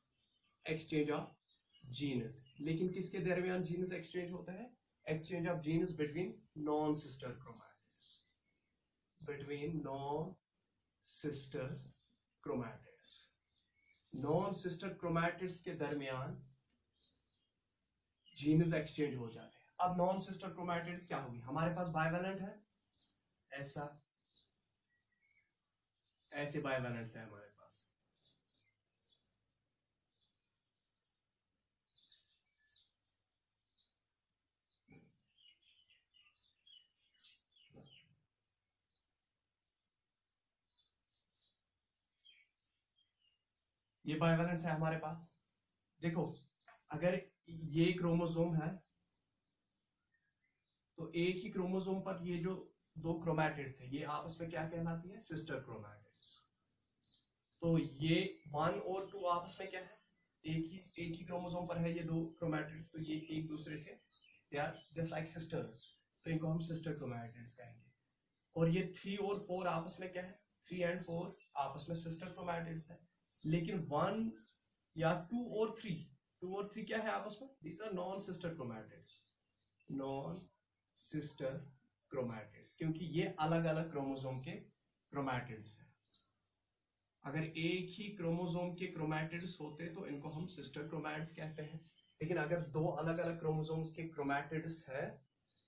एक्सचेंज ऑफ जीनस। लेकिन किसके दरमियान जीनस एक्सचेंज होता है, exchange of genes between non-sister chromatids, between non-sister chromatids, non-sister chromatids के दरमियान जीन्स एक्सचेंज हो जाते हैं। अब नॉन सिस्टर क्रोमैटिड्स क्या होगी, हमारे पास बाइवैलेंट है, ऐसा ऐसे बाइवैलेंट्स है हमारे पास। ये बाइवैलेंस है हमारे पास। देखो अगर ये क्रोमोसोम है तो एक ही क्रोमोसोम पर ये जो 2 क्रोमैटिड्स है ये आपस में क्या कहलाती है, सिस्टर क्रोमैटिड्स। तो ये 1 और 2 आपस में क्या है, एक ही क्रोमोसोम पर है ये 2 क्रोमैटिड्स, तो ये एक दूसरे से they are just like sisters, तो इनको हम सिस्टर क्रोमैटिड्स कहेंगे। और ये 3 और 4 आपस में क्या है, 3 एंड 4 आपस में सिस्टर क्रोमैटिड्स है। लेकिन 1 या 2 और 3 क्या है आपस में, these are non sister chromatids, non sister chromatids, क्योंकि ये अलग अलग क्रोमोसोम के क्रोमैटिड्स हैं। अगर एक ही क्रोमोसोम के क्रोमैटिड्स होते तो इनको हम सिस्टर क्रोमैटिड्स कहते हैं, लेकिन अगर 2 अलग अलग क्रोमोसोम्स के क्रोमैटिड्स है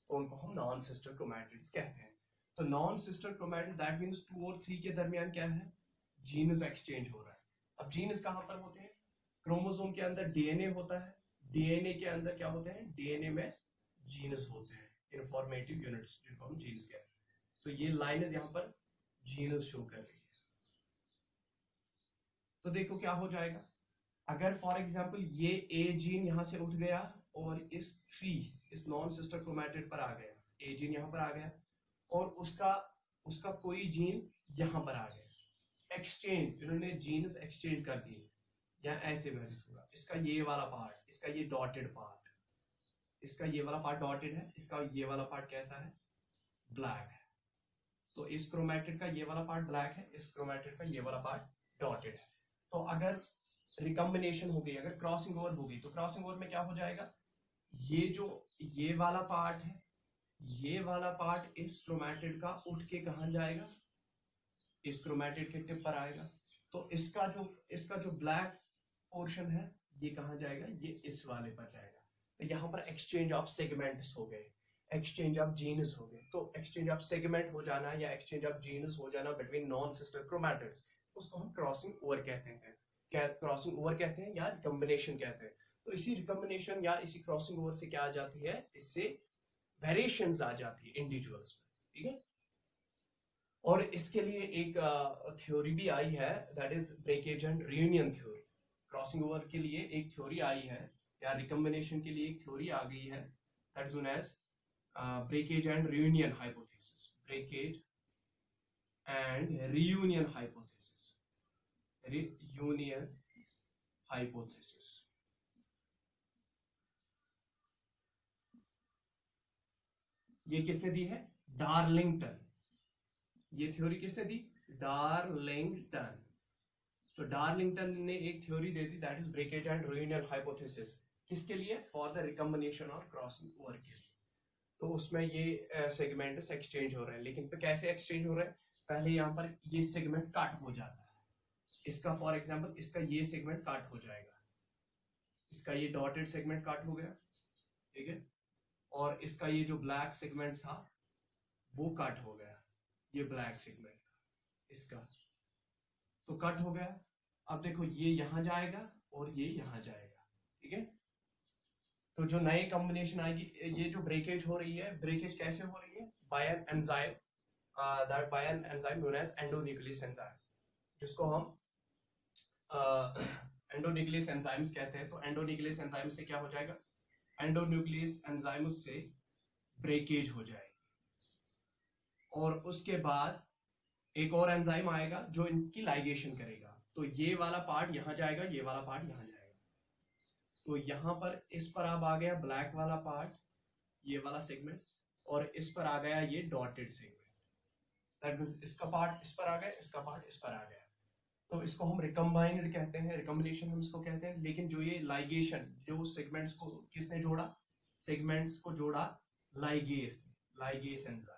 तो उनको हम नॉन सिस्टर क्रोमैटिड्स कहते हैं। तो non sister chromatid that means 2 और 3 के दरमियान क्या है, जीन्स एक्सचेंज हो रहा है। अब जीन्स कहां पर होते हैं, क्रोमोसोम के अंदर डीएनए होता है, डीएनए के अंदर क्या होते हैं, डीएनए में जीन्स होते हैं, इंफॉर्मेटिव यूनिट्स जिनको हम जीन्स कहते हैं। तो ये लाइन यहां पर जीन्स शो कर रही है। तो देखो क्या हो जाएगा, अगर फॉर एग्जांपल ये ए जीन यहां से उठ गया और इस नॉन सिस्टर क्रोमैटिड पर आ गया, ए जीन यहां पर आ गया और उसका कोई जीन यहां पर आ गया, एक्सचेंज, इन्होंने जीन्स एक्सचेंज कर दिए, या ऐसे में लिखूंगा, इसका ये वाला पार्ट, इसका ये डॉटेड पार्ट, इसका ये वाला पार्ट डॉटेड है, इसका ये वाला पार्ट कैसा है, ब्लैक है। तो इस क्रोमैटिड का ये वाला पार्ट ब्लैक है, इस क्रोमैटिड का ये वाला पार्ट डॉटेड है। तो अगर रिकम्बिनेशन हो गई, अगर क्रॉसिंग ओवर हो गई, तो क्रॉसिंग ओवर में क्या हो जाएगा, ये वाला पार्ट है, ये वाला पार्ट इस क्रोमैटिड का उठ के कहां जाएगा, इस क्रोमैटिड के टिप पर आएगा। तो इसका जो ब्लैक पोर्शन है ये कहां जाएगा, ये इस वाले पर जाएगा। तो यहाँ पर एक्सचेंज ऑफ सेगमेंट्स हो गए, एक्सचेंज ऑफ जीन्स हो गए। तो एक्सचेंज ऑफ सेगमेंट हो जाना या एक्सचेंज ऑफ जीन्स हो जाना बिटवीन नॉन सिस्टर क्रोमैटिड्स, उसको हम क्रॉसिंग ओवर कहते हैं। क्या क्रॉसिंग ओवर कहते हैं या रिकम्बिनेशन कहते हैं। तो इसी रिकम्बिनेशन या इसी क्रॉसिंग ओवर से क्या आ जाती है, इससे वेरिएशंस आ जाती है इंडिविजुअल्स में, ठीक है। और इसके लिए एक थ्योरी भी आई है, that is breakage and reunion theory. Crossing over के लिए एक थ्योरी आई है या रिकम्बिनेशन के लिए एक थ्योरी आ गई है, that is known as breakage and reunion hypothesis. Breakage and reunion hypothesis. Reunion hypothesis. ये किसने दी है? डार्लिंगटन. ये थ्योरी किसने दी? डार्लिंगटन. तो डार्लिंगटन ने एक theory they the, that is breakage and reunion hypothesis. किसके लिए? फॉर द रिकम्बिनेशन और क्रॉसिंग ओवर के लिए. तो उसमें ये सेगमेंट्स एक्सचेंज हो रहे हैं, लेकिन कैसे एक्सचेंज हो रहे हैं? पहले यहाँ पर ये सेगमेंट काट हो जाता है. इसका फॉर एग्जांपल इसका ये सेगमेंट काट हो जाएगा, इसका ये डॉटेड सेगमेंट काट हो गया, ठीक है, और इसका ये जो ब्लैक सेगमेंट था वो कट हो गया, ये ब्लैक सेगमेंट इसका तो कट हो गया. अब देखो ये यहां जाएगा और ये यहां जाएगा, ठीक है. तो जो नई कॉम्बिनेशन आएगी, ये जो ब्रेकेज हो रही है, ब्रेकेज कैसे हो रही है? By an enzyme, that by an enzyme known as endonuclease enzyme, जिसको हम एंडोन्यूक्लियस एंजाइम्स कहते हैं. तो एंडोन्यूक्लियस एंजाइम से क्या हो जाएगा? एंडोन्यूक्लियस एंजाइम से ब्रेकेज हो जाएगी, और उसके बाद एक और एंजाइम आएगा जो इनकी लाइगेशन करेगा. तो ये वाला पार्ट यहां जाएगा, ये वाला पार्ट यहां जाएगा. तो यहां पर इस पर अब आ गया ब्लैक वाला पार्ट, ये वाला सेगमेंट, और इस पर आ गया ये डॉटेड सेगमेंट. दैट मींस इसका पार्ट इस पर आ गया, इसका पार्ट इस पर आ गया. तो इसको हम रिकम्बाइंड कहते हैं, रिकम्बिनेशन हम इसको कहते हैं. लेकिन जो ये लाइगेशन, जो सेगमेंट्स को किसने जोड़ा? सेगमेंट्स को जोड़ा लाइगेस, लाइगेस एंजाइम.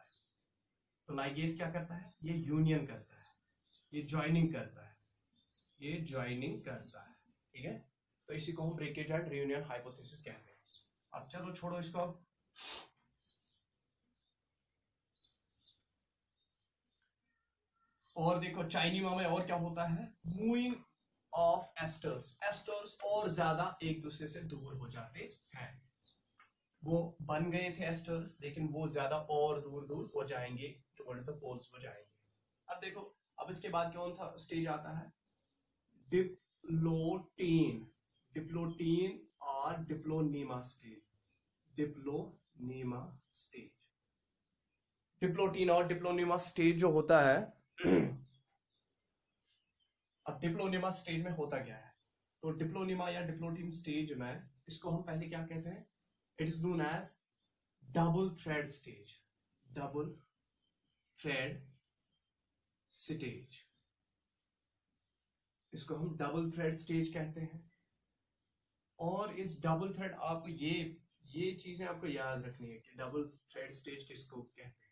तो लाइगेस क्या करता है? ये यूनियन करता है, ये ज्वाइनिंग करता है, ये ज्वाइनिंग करता है, ठीक है. तो इसी को हम ब्रेकेज एंड रियूनियन हाइपोथेसिस कहते हैं. अब चलो छोड़ो इसको. अब और देखो चाइनीमा में और क्या होता है? Moving of esters. एस्टर्स और ज्यादा एक दूसरे से दूर हो जाते हैं. वो बन गए थे एस्टर्स, लेकिन वो ज्यादा और दूर दूर हो जाएंगे, टुवर्ड्स द पोल्स हो जाएंगे. अब देखो, अब इसके बाद कौन सा स्टेज आता है? डिप्लोटीन. डिप्लोटीन और डिप्लोनीमा स्टेज. डिप्लोनीमा स्टेज. डिप्लोटीन और डिप्लोनीमा स्टेज जो होता है, अब डिप्लोनीमा स्टेज में होता क्या है? तो डिप्लोनीमा या डिप्लोटीन स्टेज में इसको हम पहले क्या कहते हैं? It is known as double thread stage. Double thread stage, इसको हम डबल थ्रेड स्टेज कहते हैं. और इस डबल थ्रेड, आपको ये चीजें आपको याद रखनी है कि डबल थ्रेड स्टेज किसको कहते हैं?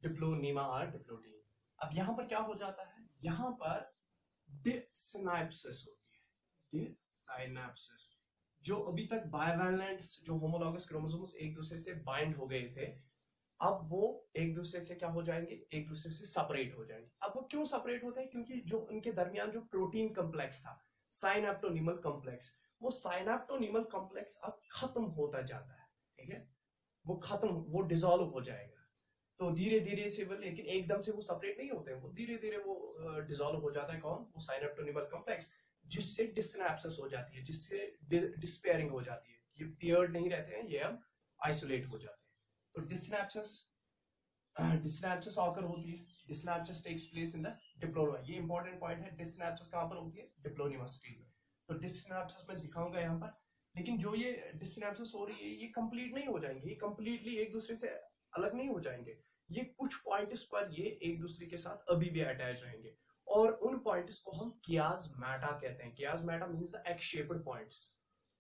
डिप्लोनीमा और डिप्लोटीन. अब यहां पर क्या हो जाता है? यहां पर डिसिनाप्सिस होती है. डिसिनाप्सिस, जो अभी तक बाइवैलेंट्स, जो होमोलॉगस क्रोमोसोम्स एक दूसरे से बाइंड हो गए थे, अब वो एक दूसरे से क्या हो जाएंगे? एक दूसरे से सेपरेट हो जाएंगे. अब वो क्यों सेपरेट होते हैं? क्योंकि जो उनके दरमियान जो प्रोटीन कॉम्प्लेक्स था, साइनेप्टोनीमल कॉम्प्लेक्स, वो साइनेप्टोनीमल कॉम्प्लेक्स अब खत्म होता जाता है, ठीक है. वो खत्म, वो डिसॉल्व हो जाएगा. तो धीरे धीरे से वो, लेकिन एकदम से वो सेपरेट नहीं होते हैं, वो धीरे धीरे वो डिसॉल्व हो जाता है. कौन? वो साइनेप्टोनीमल कॉम्प्लेक्स, जिससे डिसिनेप्सिस हो जाती है, जिससे डिस्पेयरिंग हो जाती है. ये पेयर्ड नहीं रहते हैं, ये अब आइसोलेट हो जाते हैं. तो डिसिनेप्सिस ऑकर होती है. डिसिनेप्सिस टेक्स प्लेस इन द डिप्लोनिमा. ये इंपॉर्टेंट पॉइंट है. डिसिनेप्सिस कहां पर होती है? डिप्लोनिमा स्टेज में. तो डिसिनेप्सिस में दिखाऊंगा यहाँ पर. लेकिन जो ये डिसिनेप्सिस हो रही है, ये कंप्लीट नहीं हो जाएंगे, ये कंप्लीटली एक दूसरे से अलग नहीं हो जाएंगे. ये कुछ पॉइंट्स पर ये एक दूसरे के साथ अभी भी अटैच रहेंगे, और उन पॉइंट्स को हम कियासमेटा कहते हैं. Chiasmata means the x shaped points.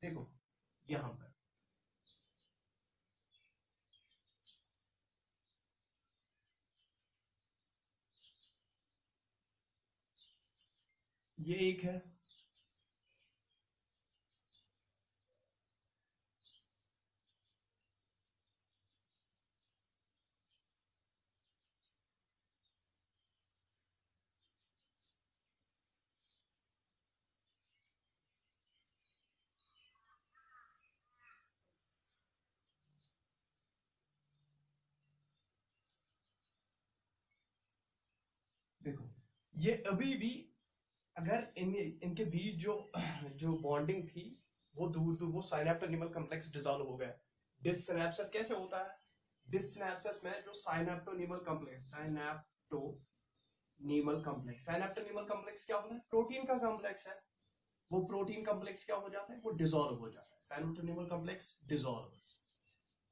देखो यहां पर ये एक है, देखो ये अभी भी, अगर इनके बीच जो बॉन्डिंग थी वो दूर दूर, वो साइनेप्टोनीमल कॉम्प्लेक्स डिसॉल्व हो गया. डिसिनेप्सिस कैसे होता है? डिसिनेप्सिस में जो साइनेप्टोनीमल कॉम्प्लेक्स, साइनेप्टोनीमल नीमल कॉम्प्लेक्स। साइनेप्टोनीमल कॉम्प्लेक्स क्या होता है? प्रोटीन का कॉम्प्लेक्स है। वो प्रोटीन कॉम्प्लेक्स क्या हो जाता है? वो डिसॉल्व हो जाता है। साइनेप्टोनीमल कॉम्प्लेक्स डिसॉल्व्स,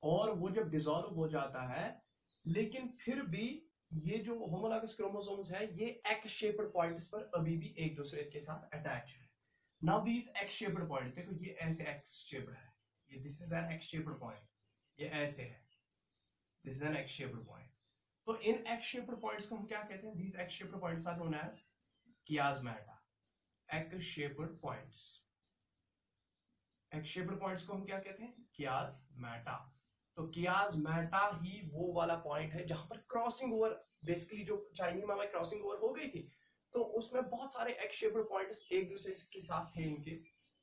और वो जब डिसॉल्व हो जाता है, लेकिन फिर भी ये जो होमोलॉगस क्रोमोसोम्स है ये एक्स शेप्ड पॉइंट्स पर अभी भी एक दूसरे के साथ अटैच है। Now these x shaped point, देखो ये ऐसे एक्स शेप्ड है, ये this is an X shaped point, ये ऐसे है, this is an X shaped point. तो इन एक्स शेप्ड पॉइंट्स को हम क्या कहते हैं? These x shaped points are known as chiasmata. X shaped points, x shaped points को हम क्या कहते हैं? कियास्मेटा। तो कियास्मेटा ही वो वाला पॉइंट है जहां पर क्रॉसिंग ओवर, बेसिकली जो चाइनीमा में क्रॉसिंग ओवर हो गई थी, तो उसमें बहुत सारे एक्स शेप्ड पॉइंट्स एक दूसरे के साथ थे इनके।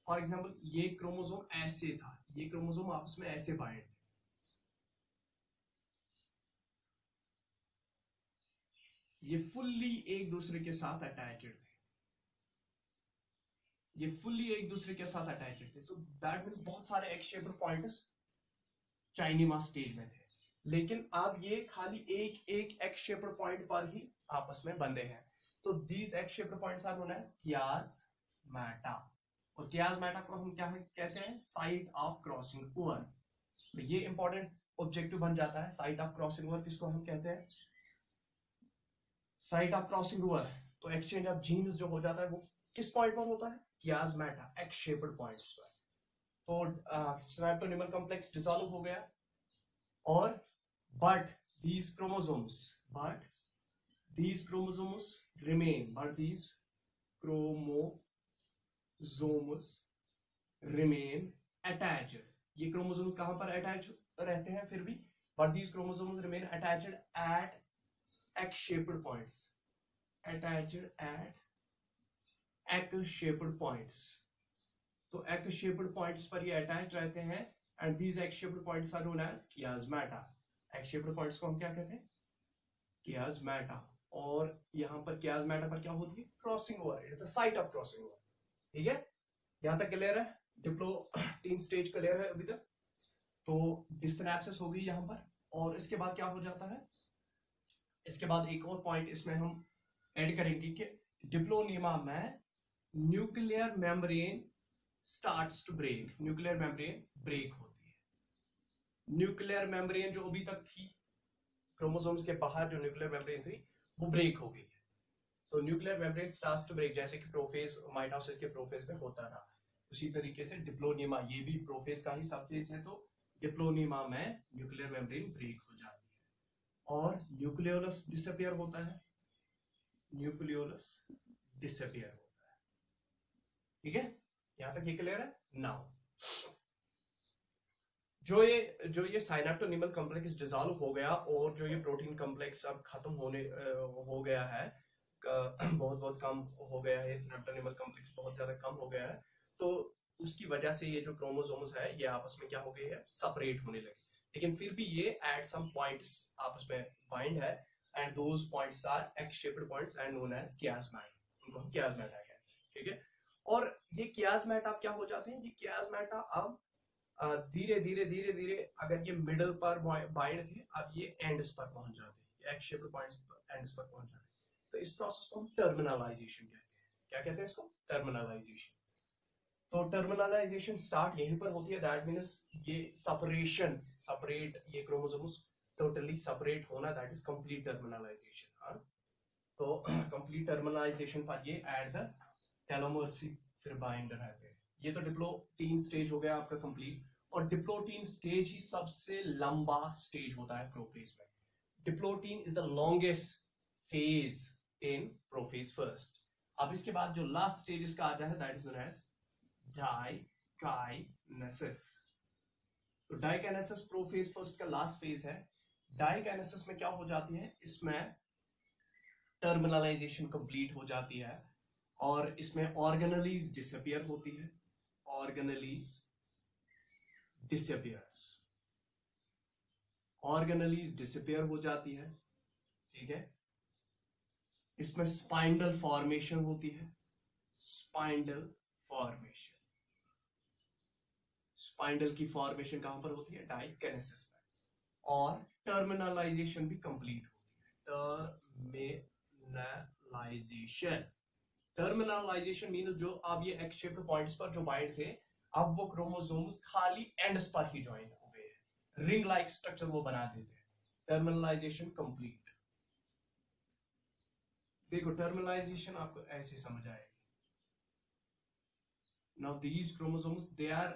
फॉर एग्जांपल ये क्रोमोसोम ऐसे था, ये क्रोमोसोम आपस में ऐसे बाइंड थे, ये फुल्ली एक दूसरे के साथ अटैच्ड थे, ये फुल्ली एक दूसरे के साथ अटैच्ड थे। तो दैट मींस बहुत सारे एक्स शेप्ड पॉइंट्स चाइनीमा स्टेज में थे, लेकिन अब ये खाली एक एक एक्स शेप्ड पॉइंट पर ही आपस में बंधे हैं। तो these x shaped points are known as chiasmata. और कियास्मेटा को हम क्या कहते हैं? Site of crossing over. तो ये इंपॉर्टेंट ऑब्जेक्टिव बन जाता है। साइट ऑफ क्रॉसिंग ओवर किसको हम कहते हैं? Site of crossing over. तो एक्सचेंज ऑफ जीन्स जो हो जाता है वो किस पॉइंट पर होता है? कियास्मेटा, एक्स शेप्ड पॉइंट्स पर। तो साइनेप्टोनीमल कॉम्प्लेक्स डिसॉल्व हो गया, और but these chromosomes remain attached। ये क्रोमोसोम्स कहां पर अटैच रहते हैं फिर भी? but these chromosomes remain attached at X shaped points, attached at X shaped points। तो X shaped points पर ये अटैच रहते हैं, and these X shaped points are known as chiasmata। X shaped points को हम क्या कहते हैं? chiasmata। और यहां पर chiasmata पर क्या होती है? Crossing over, it is the site of crossing over. ठीक है, यहां तक क्लियर है? डिप्लोटीन स्टेज क्लियर है अभी तक? तो डिस्सिनेप्सिस हो गई यहां पर, और इसके बाद क्या हो जाता है? इसके बाद एक और पॉइंट इसमें हम ऐड करेंगे कि डिप्लोनीमा में nuclear membrane starts to break, nuclear membrane break होती है। न्यूक्लियर मेम्ब्रेन जो अभी तक थी क्रोमोसोम्स के बाहर, जो न्यूक्लियर मेम्ब्रेन थी वो ब्रेक हो गई है। तो nuclear membrane starts to break, जैसे कि प्रोफेज माइटोसिस के प्रोफेज में होता था, उसी तरीके से डिप्लोनीमा ये भी प्रोफेज का ही सबफेज है। तो डिप्लोनीमा में न्यूक्लियर मेम्ब्रेन ब्रेक हो जाती है और न्यूक्लियोलस डिसअपीयर होता है, न्यूक्लियोलस डिसअपीयर होता है। ठीक है, यहां तक ये क्लियर है? नाउ जो ये साइनेप्टोनीमल कॉम्प्लेक्स डिसॉल्व हो गया, और जो ये प्रोटीन कॉम्प्लेक्स अब खत्म होने हो गया है, बहुत कम हो गया है, साइनेप्टोनीमल कॉम्प्लेक्स बहुत ज्यादा कम हो गया है, तो उसकी वजह से ये जो क्रोमोसोम्स है ये आपस में क्या हो गए हैं? सेपरेट होने लगे। लेकिन फिर भी ये एट सम पॉइंट्स आपस में बाइंड है, and those points are x shaped points and known as chiasmata. उनको हम कियास्मेटा कहते हैं। ठीक है, और ये कियास्मेटा क्या हो जाते हैं? ये कियास्मेटा अब धीरे धीरे अगर ये मिडल पर बाइंड थे, अब ये एंड्स पर पहुंच जाते हैं, एक्स शेप्ड पॉइंट्स पर एंड्स पर पहुंच जाते हैं। तो इस प्रोसेस को हम टर्मिनलाइजेशन कहते हैं। क्या कहते हैं इसको? टर्मिनलाइजेशन। तो टर्मिनलाइजेशन स्टार्ट यहीं पर होती है, दैट मींस ये सेपरेट ये क्रोमोसोम्स टोटली सेपरेट होना, दैट इज कंप्लीट टर्मिनलाइजेशन। तो कंप्लीट टर्मिनलाइजेशन पर ये एट द टेलोमर्स फिर बाइंड रहते हैं। ये तो डिप्लोटीन स्टेज हो गया आपका कंप्लीट, और डिप्लोटीन स्टेज ही सबसे लंबा स्टेज होता है प्रोफेज में। Diplotene is the longest phase in prophase first. अब इसके बाद जो लास्ट स्टेज इसका आता है, that is known as diakinesis. तो डाइकाइनेसिस प्रोफेज फर्स्ट का लास्ट फेज है। डाइकाइनेसिस में क्या हो जाती है? इसमें टर्मिनलाइजेशन कंप्लीट हो जाती है, और इसमें ऑर्गेनेलीज डिसअपीयर होती है, ऑर्गेनेलीज डिसअपीयर्स, ऑर्गेनेलीज डिसअपीयर हो जाती है। ठीक है, इसमें स्पाइंडल फॉर्मेशन होती है, स्पाइंडल फॉर्मेशन, स्पाइंडल की फॉर्मेशन कहां पर होती है? डाइकाइनेसिस में। और टर्मिनलाइजेशन भी कंप्लीट होती है, टर्मिनलाइजेशन टर्मिनलाइजेशन। टर्मिनलाइजेशन मीन्स जो अब ये एक्स शेप्ड पॉइंट्स पर जो बाइंड थे, अब वो क्रोमोसोम्स खाली एंड्स पर ही ज्वाइन हो गए हैं, रिंग लाइक स्ट्रक्चर वो बना देते हैं। Terminalisation complete. देखो टर्मिनलाइजेशन आपको ऐसे समझ आएगी। Now these chromosomes, they are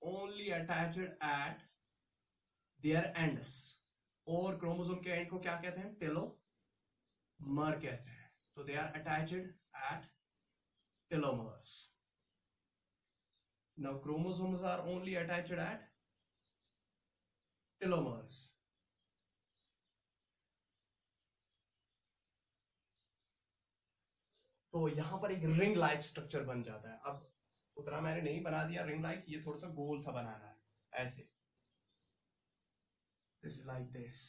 only attached at their ends, और क्रोमोसोम के एंड को क्या कहते हैं? टेलोमर कहते हैं। तो they are attached at telomeres. Now chromosomes are only attached at telomeres. तो यहां पर एक रिंग लाइक स्ट्रक्चर बन जाता है। अब उतना मैंने नहीं बना दिया रिंग लाइक, ये थोड़ा सा गोल सा बनाना है ऐसे। This is like this.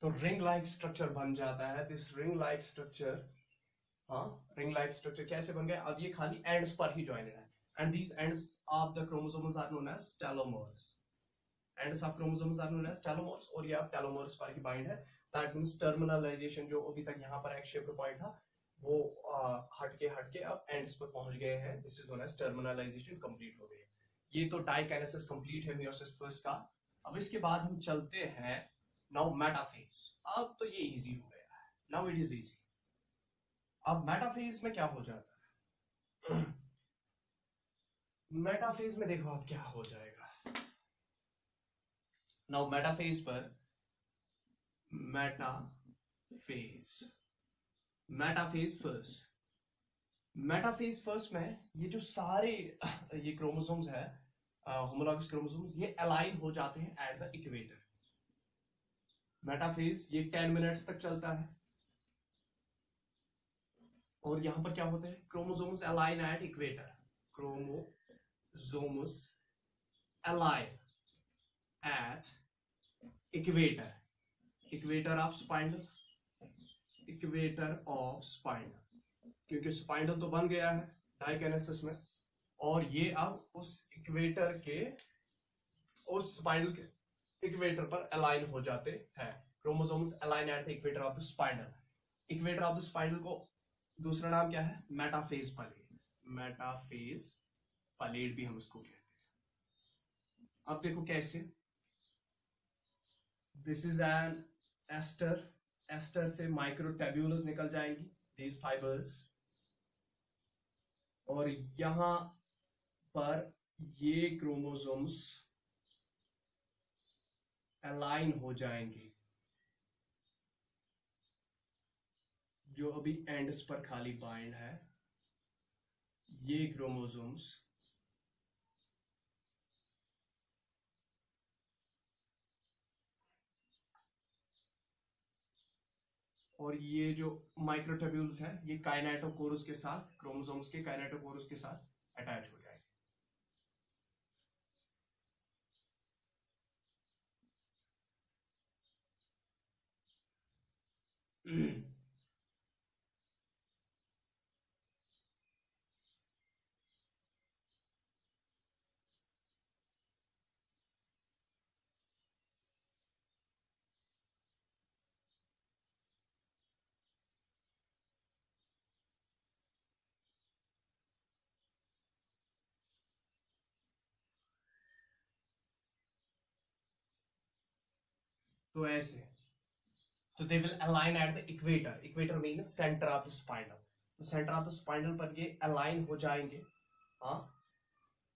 तो रिंग लाइक स्ट्रक्चर बन जाता है। दिस रिंग लाइक स्ट्रक्चर, हाँ रिंग लाइक स्ट्रक्चर कैसे बन गया? अब ये खाली एंड्स पर ही ज्वाइंटेड है, and these ends of the chromosomes are known as telomeres. Ends of chromosomes are known as telomeres, और ये अब टेलोमर्स पर ही बाइंड है। दैट मींस टर्मिनलाइजेशन जो अभी तक यहाँ पर एक शेप्ड पॉइंट था, वो हटके अब एंड्स पर पहुंच गए हैं। This is known as terminalisation complete हो गई है। ये तो डाइकाइनेसिस कंप्लीट है मियोसिस फर्स्ट का। अब इसके बाद हम चलते हैं नाउ मेटाफेज। अब तो ये इजी हो गया है, नाउ इट इज इजी। अब मेटाफेज में क्या हो जाता है? मेटाफेज में देखो अब क्या हो जाएगा। नाउ मेटाफेज पर, मेटाफेज फर्स्ट में ये जो सारे ये क्रोमोसोम्स है, होमोलॉगस क्रोमोसोम्स, ये अलाइन हो जाते हैं एट द इक्वेटर। मेटाफेज ये 10 मिनट्स तक चलता है, और यहां पर क्या होता है? Chromosomes align at equator. Chromosomes align at equator, equator of spindle, equator of spindle, क्योंकि स्पाइंडल तो बन गया है डाइकाइनेसिस में, और ये अब उस इक्वेटर के, उस स्पाइंडल के इक्वेटर पर अलाइन हो जाते हैं। Chromosomes align eight the equator of the spindle. Equator of the spindle को दूसरा नाम क्या है? Metaphase plate. मेटाफेज पलेट भी हम उसको कहते हैं। अब देखो कैसे। This is an aster, aster से माइक्रोट्यूब्यूल्स निकल जाएंगी, these fibers, और यहां पर ये क्रोमोसोम्स अलाइन हो जाएंगे, जो अभी एंड्स पर खाली बाइंड है। ये क्रोमोसोम्स और ये जो माइक्रोट्यूब्यूल्स है, ये काइनेटोकोरस के साथ, क्रोमोसोम्स के काइनेटोकोरस के साथ अटैच हो जाएंगे। तो ऐसे, तो they will align eight the equator. Equator means centre of the spindle. तो सेंटर ऑफ द स्पाइंडल पर ये अलाइन हो जाएंगे। हाँ,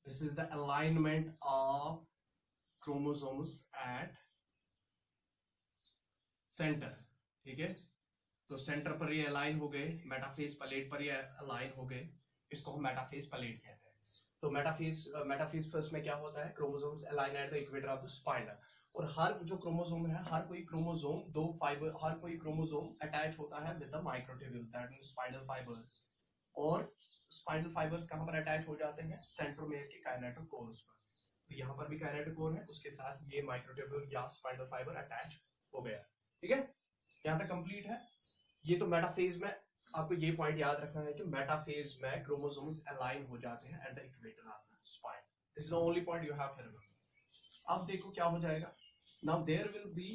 this is the alignment of chromosomes at centre. ठीक है, तो सेंटर पर ये अलाइन हो गए, मेटाफेज पलेट पर ये अलाइन हो गए, इसको हम मेटाफेज पलेट कहते हैं। तो मेटाफेज फर्स्ट में क्या होता है, chromosomes align eight the equator of the spinal, और हर जो क्रोमोसोम है, हर कोई क्रोमोसोम हर कोई क्रोमोसोम अटैच होता है with the microtubule, that means spinal fibres. और स्पाइनल फाइबर्स कहां पर अटैच हो जाते हैं, सेंट्रोमियर के काइनेटोकोर्स पर। तो यहाँ पर भी काइनेटोकोर है, उसके साथ ये माइक्रोट्यूब्यूल या स्पाइनल फाइबर अटैच हो गया। ठीक है, यहाँ तक कंप्लीट है। ये तो मेटाफेज में आपको ये पॉइंट याद रखना है कि मेटाफेज में क्रोमोसोम्स अलाइन हो जाते हैं at the equator of the spine. This is the only point you have to remember. अब देखो क्या हो जाएगा, now there will be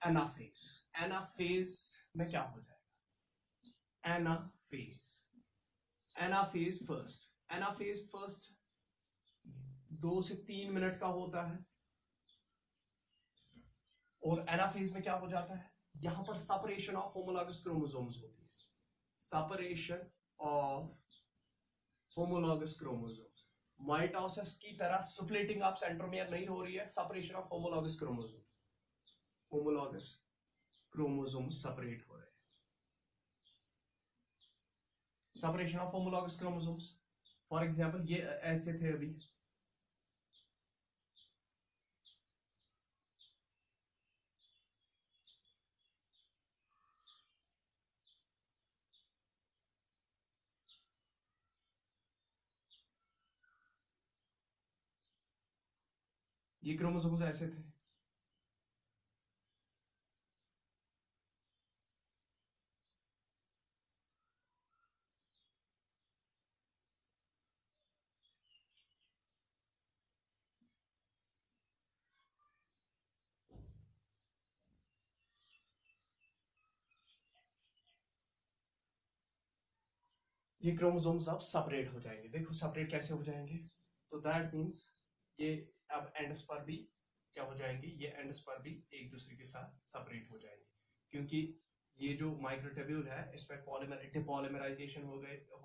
anaphase. Anaphase में क्या हो जाएगा, एनाफेज फर्स्ट 2 से 3 मिनट का होता है। और एनाफेज में क्या हो जाता है, यहां पर सेपरेशन ऑफ होमोलॉगस क्रोमोसोम्स होती है, separation of homologous chromosomes. Mitosis की तरह स्प्लिटिंग ऑफ सेंट्रोमियर नहीं हो रही है, separation of homologous chromosomes separate हो रहे हैं। Separation of homologous chromosomes, for example ये ऐसे थे अभी, ये क्रोमोसोम्स ऐसे थे, ये क्रोमोसोम्स अब सेपरेट हो जाएंगे। देखो सेपरेट कैसे हो जाएंगे, तो दैट मींस ये अब एंड्स पर भी क्या हो जाएंगे, ये एंड्स पर भी एक दूसरे के साथ सेपरेट हो जाएंगे, क्योंकि ये जो माइक्रोट्यूब्यूल है इसमें डिपॉलीमराइजेशन हो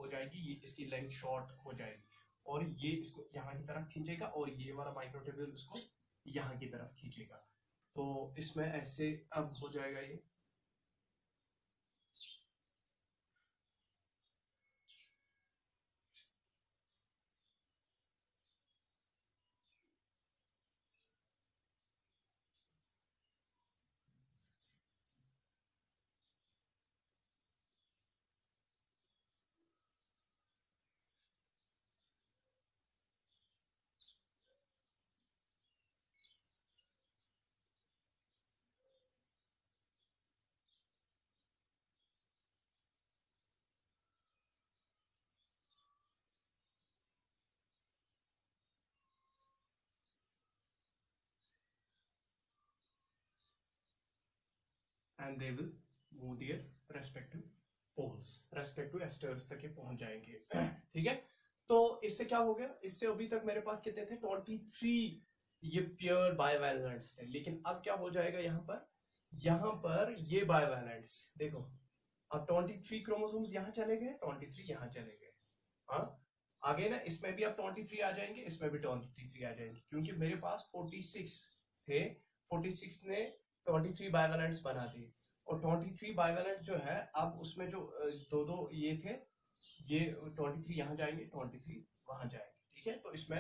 जाएगी, ये इसकी लेंथ शॉर्ट हो जाएगी और ये इसको यहाँ की तरफ खींचेगा और ये वाला माइक्रोट्यूब्यूल इसको यहाँ की तरफ खींचेगा। तो इसमें ऐसे अब हो जाएगा ये, and they will move their respective poles, respective asters तक ये पहुंच जाएंगे। ठीक है, तो इससे क्या हो गया, इससे अभी तक मेरे पास कितने थे, 23 ये प्योर बाइवैलेंट्स थे, लेकिन अब क्या हो जाएगा यहाँ पर ये बाइवैलेंट्स देखो, अब 23 क्रोमोसोम्स यहाँ चले गए, 23 यहाँ चले गए। हाँ, आगे ना इसमें भी अब 23 आ जाएंगे, इसमें भी 23 आ जाएंगे, क्योंकि मेरे पास 46 थे, 46 ने 23 बाइवैलेंट्स बना दिए, और 23 बाइवैलेंट जो है अब उसमें जो दो ये थे, ये 23 यहाँ जाएंगे, 23 वहां जाएंगे। ठीक है, तो इसमें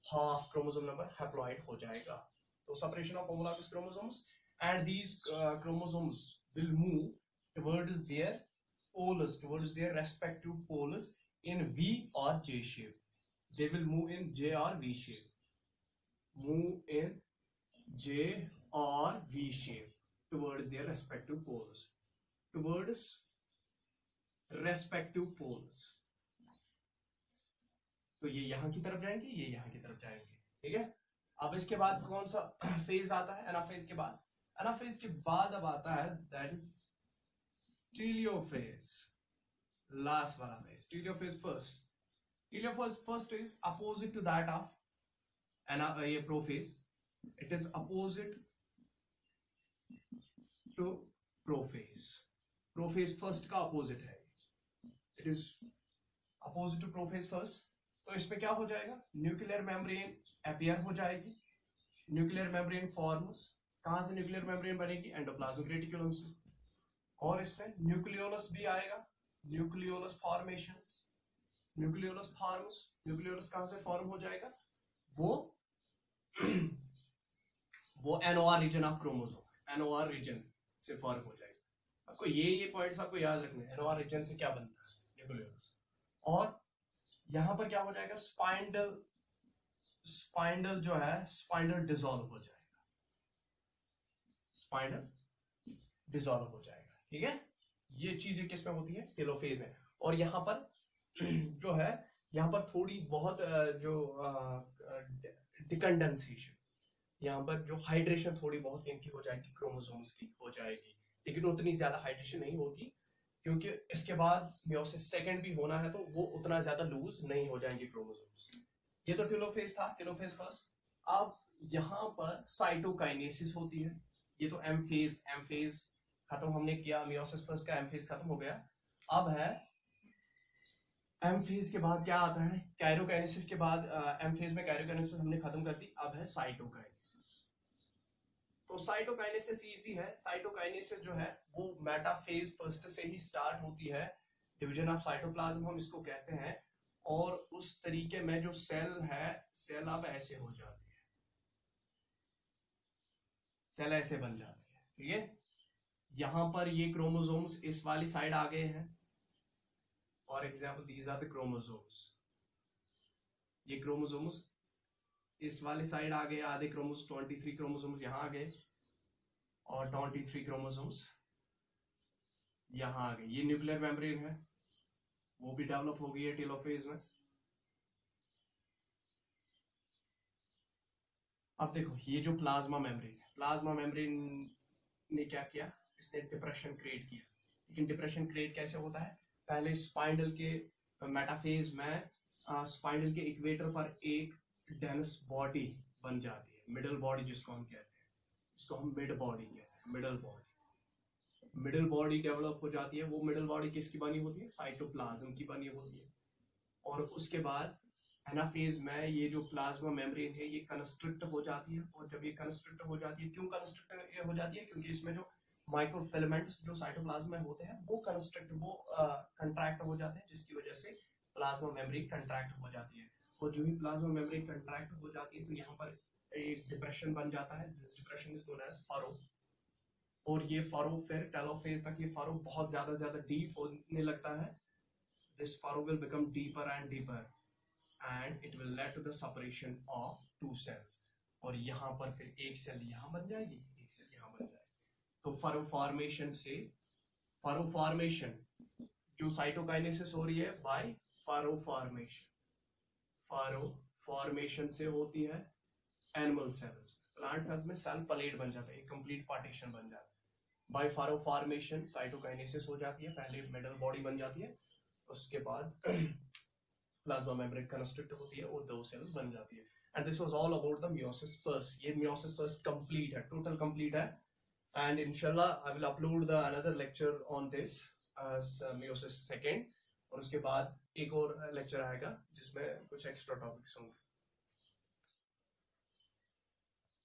हाफ क्रोमोसोम नंबर हैप्लॉइड हो जाएगा। तो separation of homologous chromosomes and these chromosomes will move towards their respective poles in V or J shape. They will move in J or V shape. Move in J or V shape towards their respective poles. Towards respective poles. तो ये यहाँ की तरफ जाएंगे, ये यहाँ की तरफ जाएंगे। ठीक है, अब इसके बाद कौन सा फेज आता है, एनाफेज के बाद? एनाफेज के बाद अब आता है दैट इज टेलियोफेज, लास्ट वाला phase. Telophase first, telophase first is opposite to that of ये prophase, it is opposite to prophase. Prophase first का अपोजिट है, it is opposite to prophase first. तो इसमें क्या हो जाएगा, न्यूक्लियर मेम्ब्रेन अपीयर हो जाएगी, न्यूक्लियर मेम्ब्रेन फॉर्म्स। कहां से न्यूक्लियर मेम्ब्रेन बनेगी, एंडोप्लाज्मिक रेटिकुलम से, और इसमें न्यूक्लियोलस भी आएगा, nucleolus formation. Nucleolus forms, nucleolus कहां से फॉर्म हो जाएगा, वो NOR region of chromosome, NOR region से फॉर्म हो जाएगा। आपको ये पॉइंट्स आपको याद रखने हैं, NOR रीजन से क्या बनता है न्यूक्लियोलस। और यहां पर क्या हो जाएगा, स्पाइंडल जो है स्पाइंडल डिसॉल्व हो जाएगा, स्पाइंडल डिसॉल्व हो जाएगा, ठीक है। ये चीजें किस में होती है, टेलोफेज में। और यहाँ पर जो है, यहाँ पर थोड़ी बहुत जो डिकंडेंसेशन, यहाँ पर जो हाइड्रेशन थोड़ी बहुत इनकी हो जाएगी, क्रोमोसोम्स की हो जाएगी, लेकिन उतनी ज्यादा हाइड्रेशन नहीं होगी, क्योंकि इसके बाद मियोसिस सेकंड भी होना है, तो वो उतना ज्यादा लूज नहीं हो जाएंगे क्रोमोसोम्स। ये तो टेलोफेज था, टेलोफेज फर्स्ट। अब यहाँ पर साइटोकाइनेसिस होती है, ये तो एम फेज खत्म हमने किया, मियोसिस फर्स्ट का एम फेज खत्म हो गया। अब है एम फेज के बाद क्या आता है, कैरोकाइनेसिस के बाद एम फेज में कैरोकाइनेसिस हमने खत्म कर दी, अब है साइटोकाइनेसिस। तो साइटोकाइनेसिस इजी है, साइटोकाइनेसिस जो है वो मेटाफेज फर्स्ट से ही स्टार्ट होती है, डिवीजन ऑफ साइटोप्लाज्म हम इसको कहते हैं। और उस तरीके में जो सेल है, सेल अब ऐसे हो जाती है, सेल ऐसे बन जाती है, ठीक है। यहां पर ये क्रोमोसोम्स इस वाली साइड आ गए हैं, for example these are the chromosomes, ये क्रोमोसोम्स इस वाली साइड आ गए, आधे क्रोमोसोम्स 23 क्रोमोसोम्स यहां आ गए, और 23 क्रोमोसोम्स यहां आ गए। ये न्यूक्लियर मेम्ब्रेन है, वो भी डेवलप हो गई है टेलोफेज में। अब देखो ये जो प्लाज्मा मेम्ब्रेन है, प्लाज्मा मेम्ब्रेन ने क्या किया, इसने डिप्रेशन क्रिएट किया। लेकिन डिप्रेशन क्रिएट कैसे होता है, पहले स्पाइंडल के मेटाफेज में स्पाइंडल के इक्वेटर पर एक डेंस बॉडी बन जाती है, मिडल बॉडी जिसको हम कहते हैं, इसको हम मिड बॉडी कहते हैं, मिडल बॉडी डेवलप हो जाती है। वो मिडल बॉडी किसकी बनी होती है, साइटोप्लाज्म की बनी होती है। और उसके बाद एनाफेज में ये जो प्लाज्मा मेम्ब्रेन है ये कंस्ट्रिक्ट हो जाती है। और जब ये कंस्ट्रिक्ट हो जाती है, क्यों कंस्ट्रिक्ट हो जाती है, क्योंकि इसमें जो माइक्रोफिलामेंट्स जो साइटोप्लाज्म में होते हैं वो कंट्रैक्ट हो जाते हैं, जिसकी वजह से प्लाज्मा मेम्ब्रेन कंट्रैक्ट हो जाती है। और जो ही प्लाज्मा मेम्ब्रेन कंट्रैक्ट हो जाती है तो यहाँ पर एक डिप्रेशन बन जाता है, this depression is known as furrow. और ये फरो फिर टेलोफेज तक ये फरो बहुत ज्यादा डीप होने लगता है। This furrow will become deeper and deeper and it will lead to the separation of two cells। और यहाँ पर फिर एक सेल यहाँ बन जाएगी, एक सेल यहाँ बन जाएगी। तो फरो फॉर्मेशन जो साइटोकाइनेसिस हो रही है बाय फरो फॉर्मेशन से होती है एनिमल सेल्स। प्लांट सेल्स में सेल प्लेट बन जाता है, एक कंप्लीट पार्टीशन बन जाता है। बाय फरो फॉर्मेशन साइटोकाइनेसिस हो जाती है, पहले मिडल बॉडी बन जाती है, उसके बाद प्लाज्मा मेम्ब्रेन कंस्ट्रिक्ट होती है और दो सेल्स बन जाती है। And this was all about the meiosis first. ये मियोसिस फर्स्ट कंप्लीट है, टोटल कंप्लीट है। एंड इंशाल्लाह I will upload the another lecture on this meiosis second, और उसके बाद एक और लेक्चर आएगा जिसमें कुछ एक्स्ट्रा टॉपिक्स होंगे।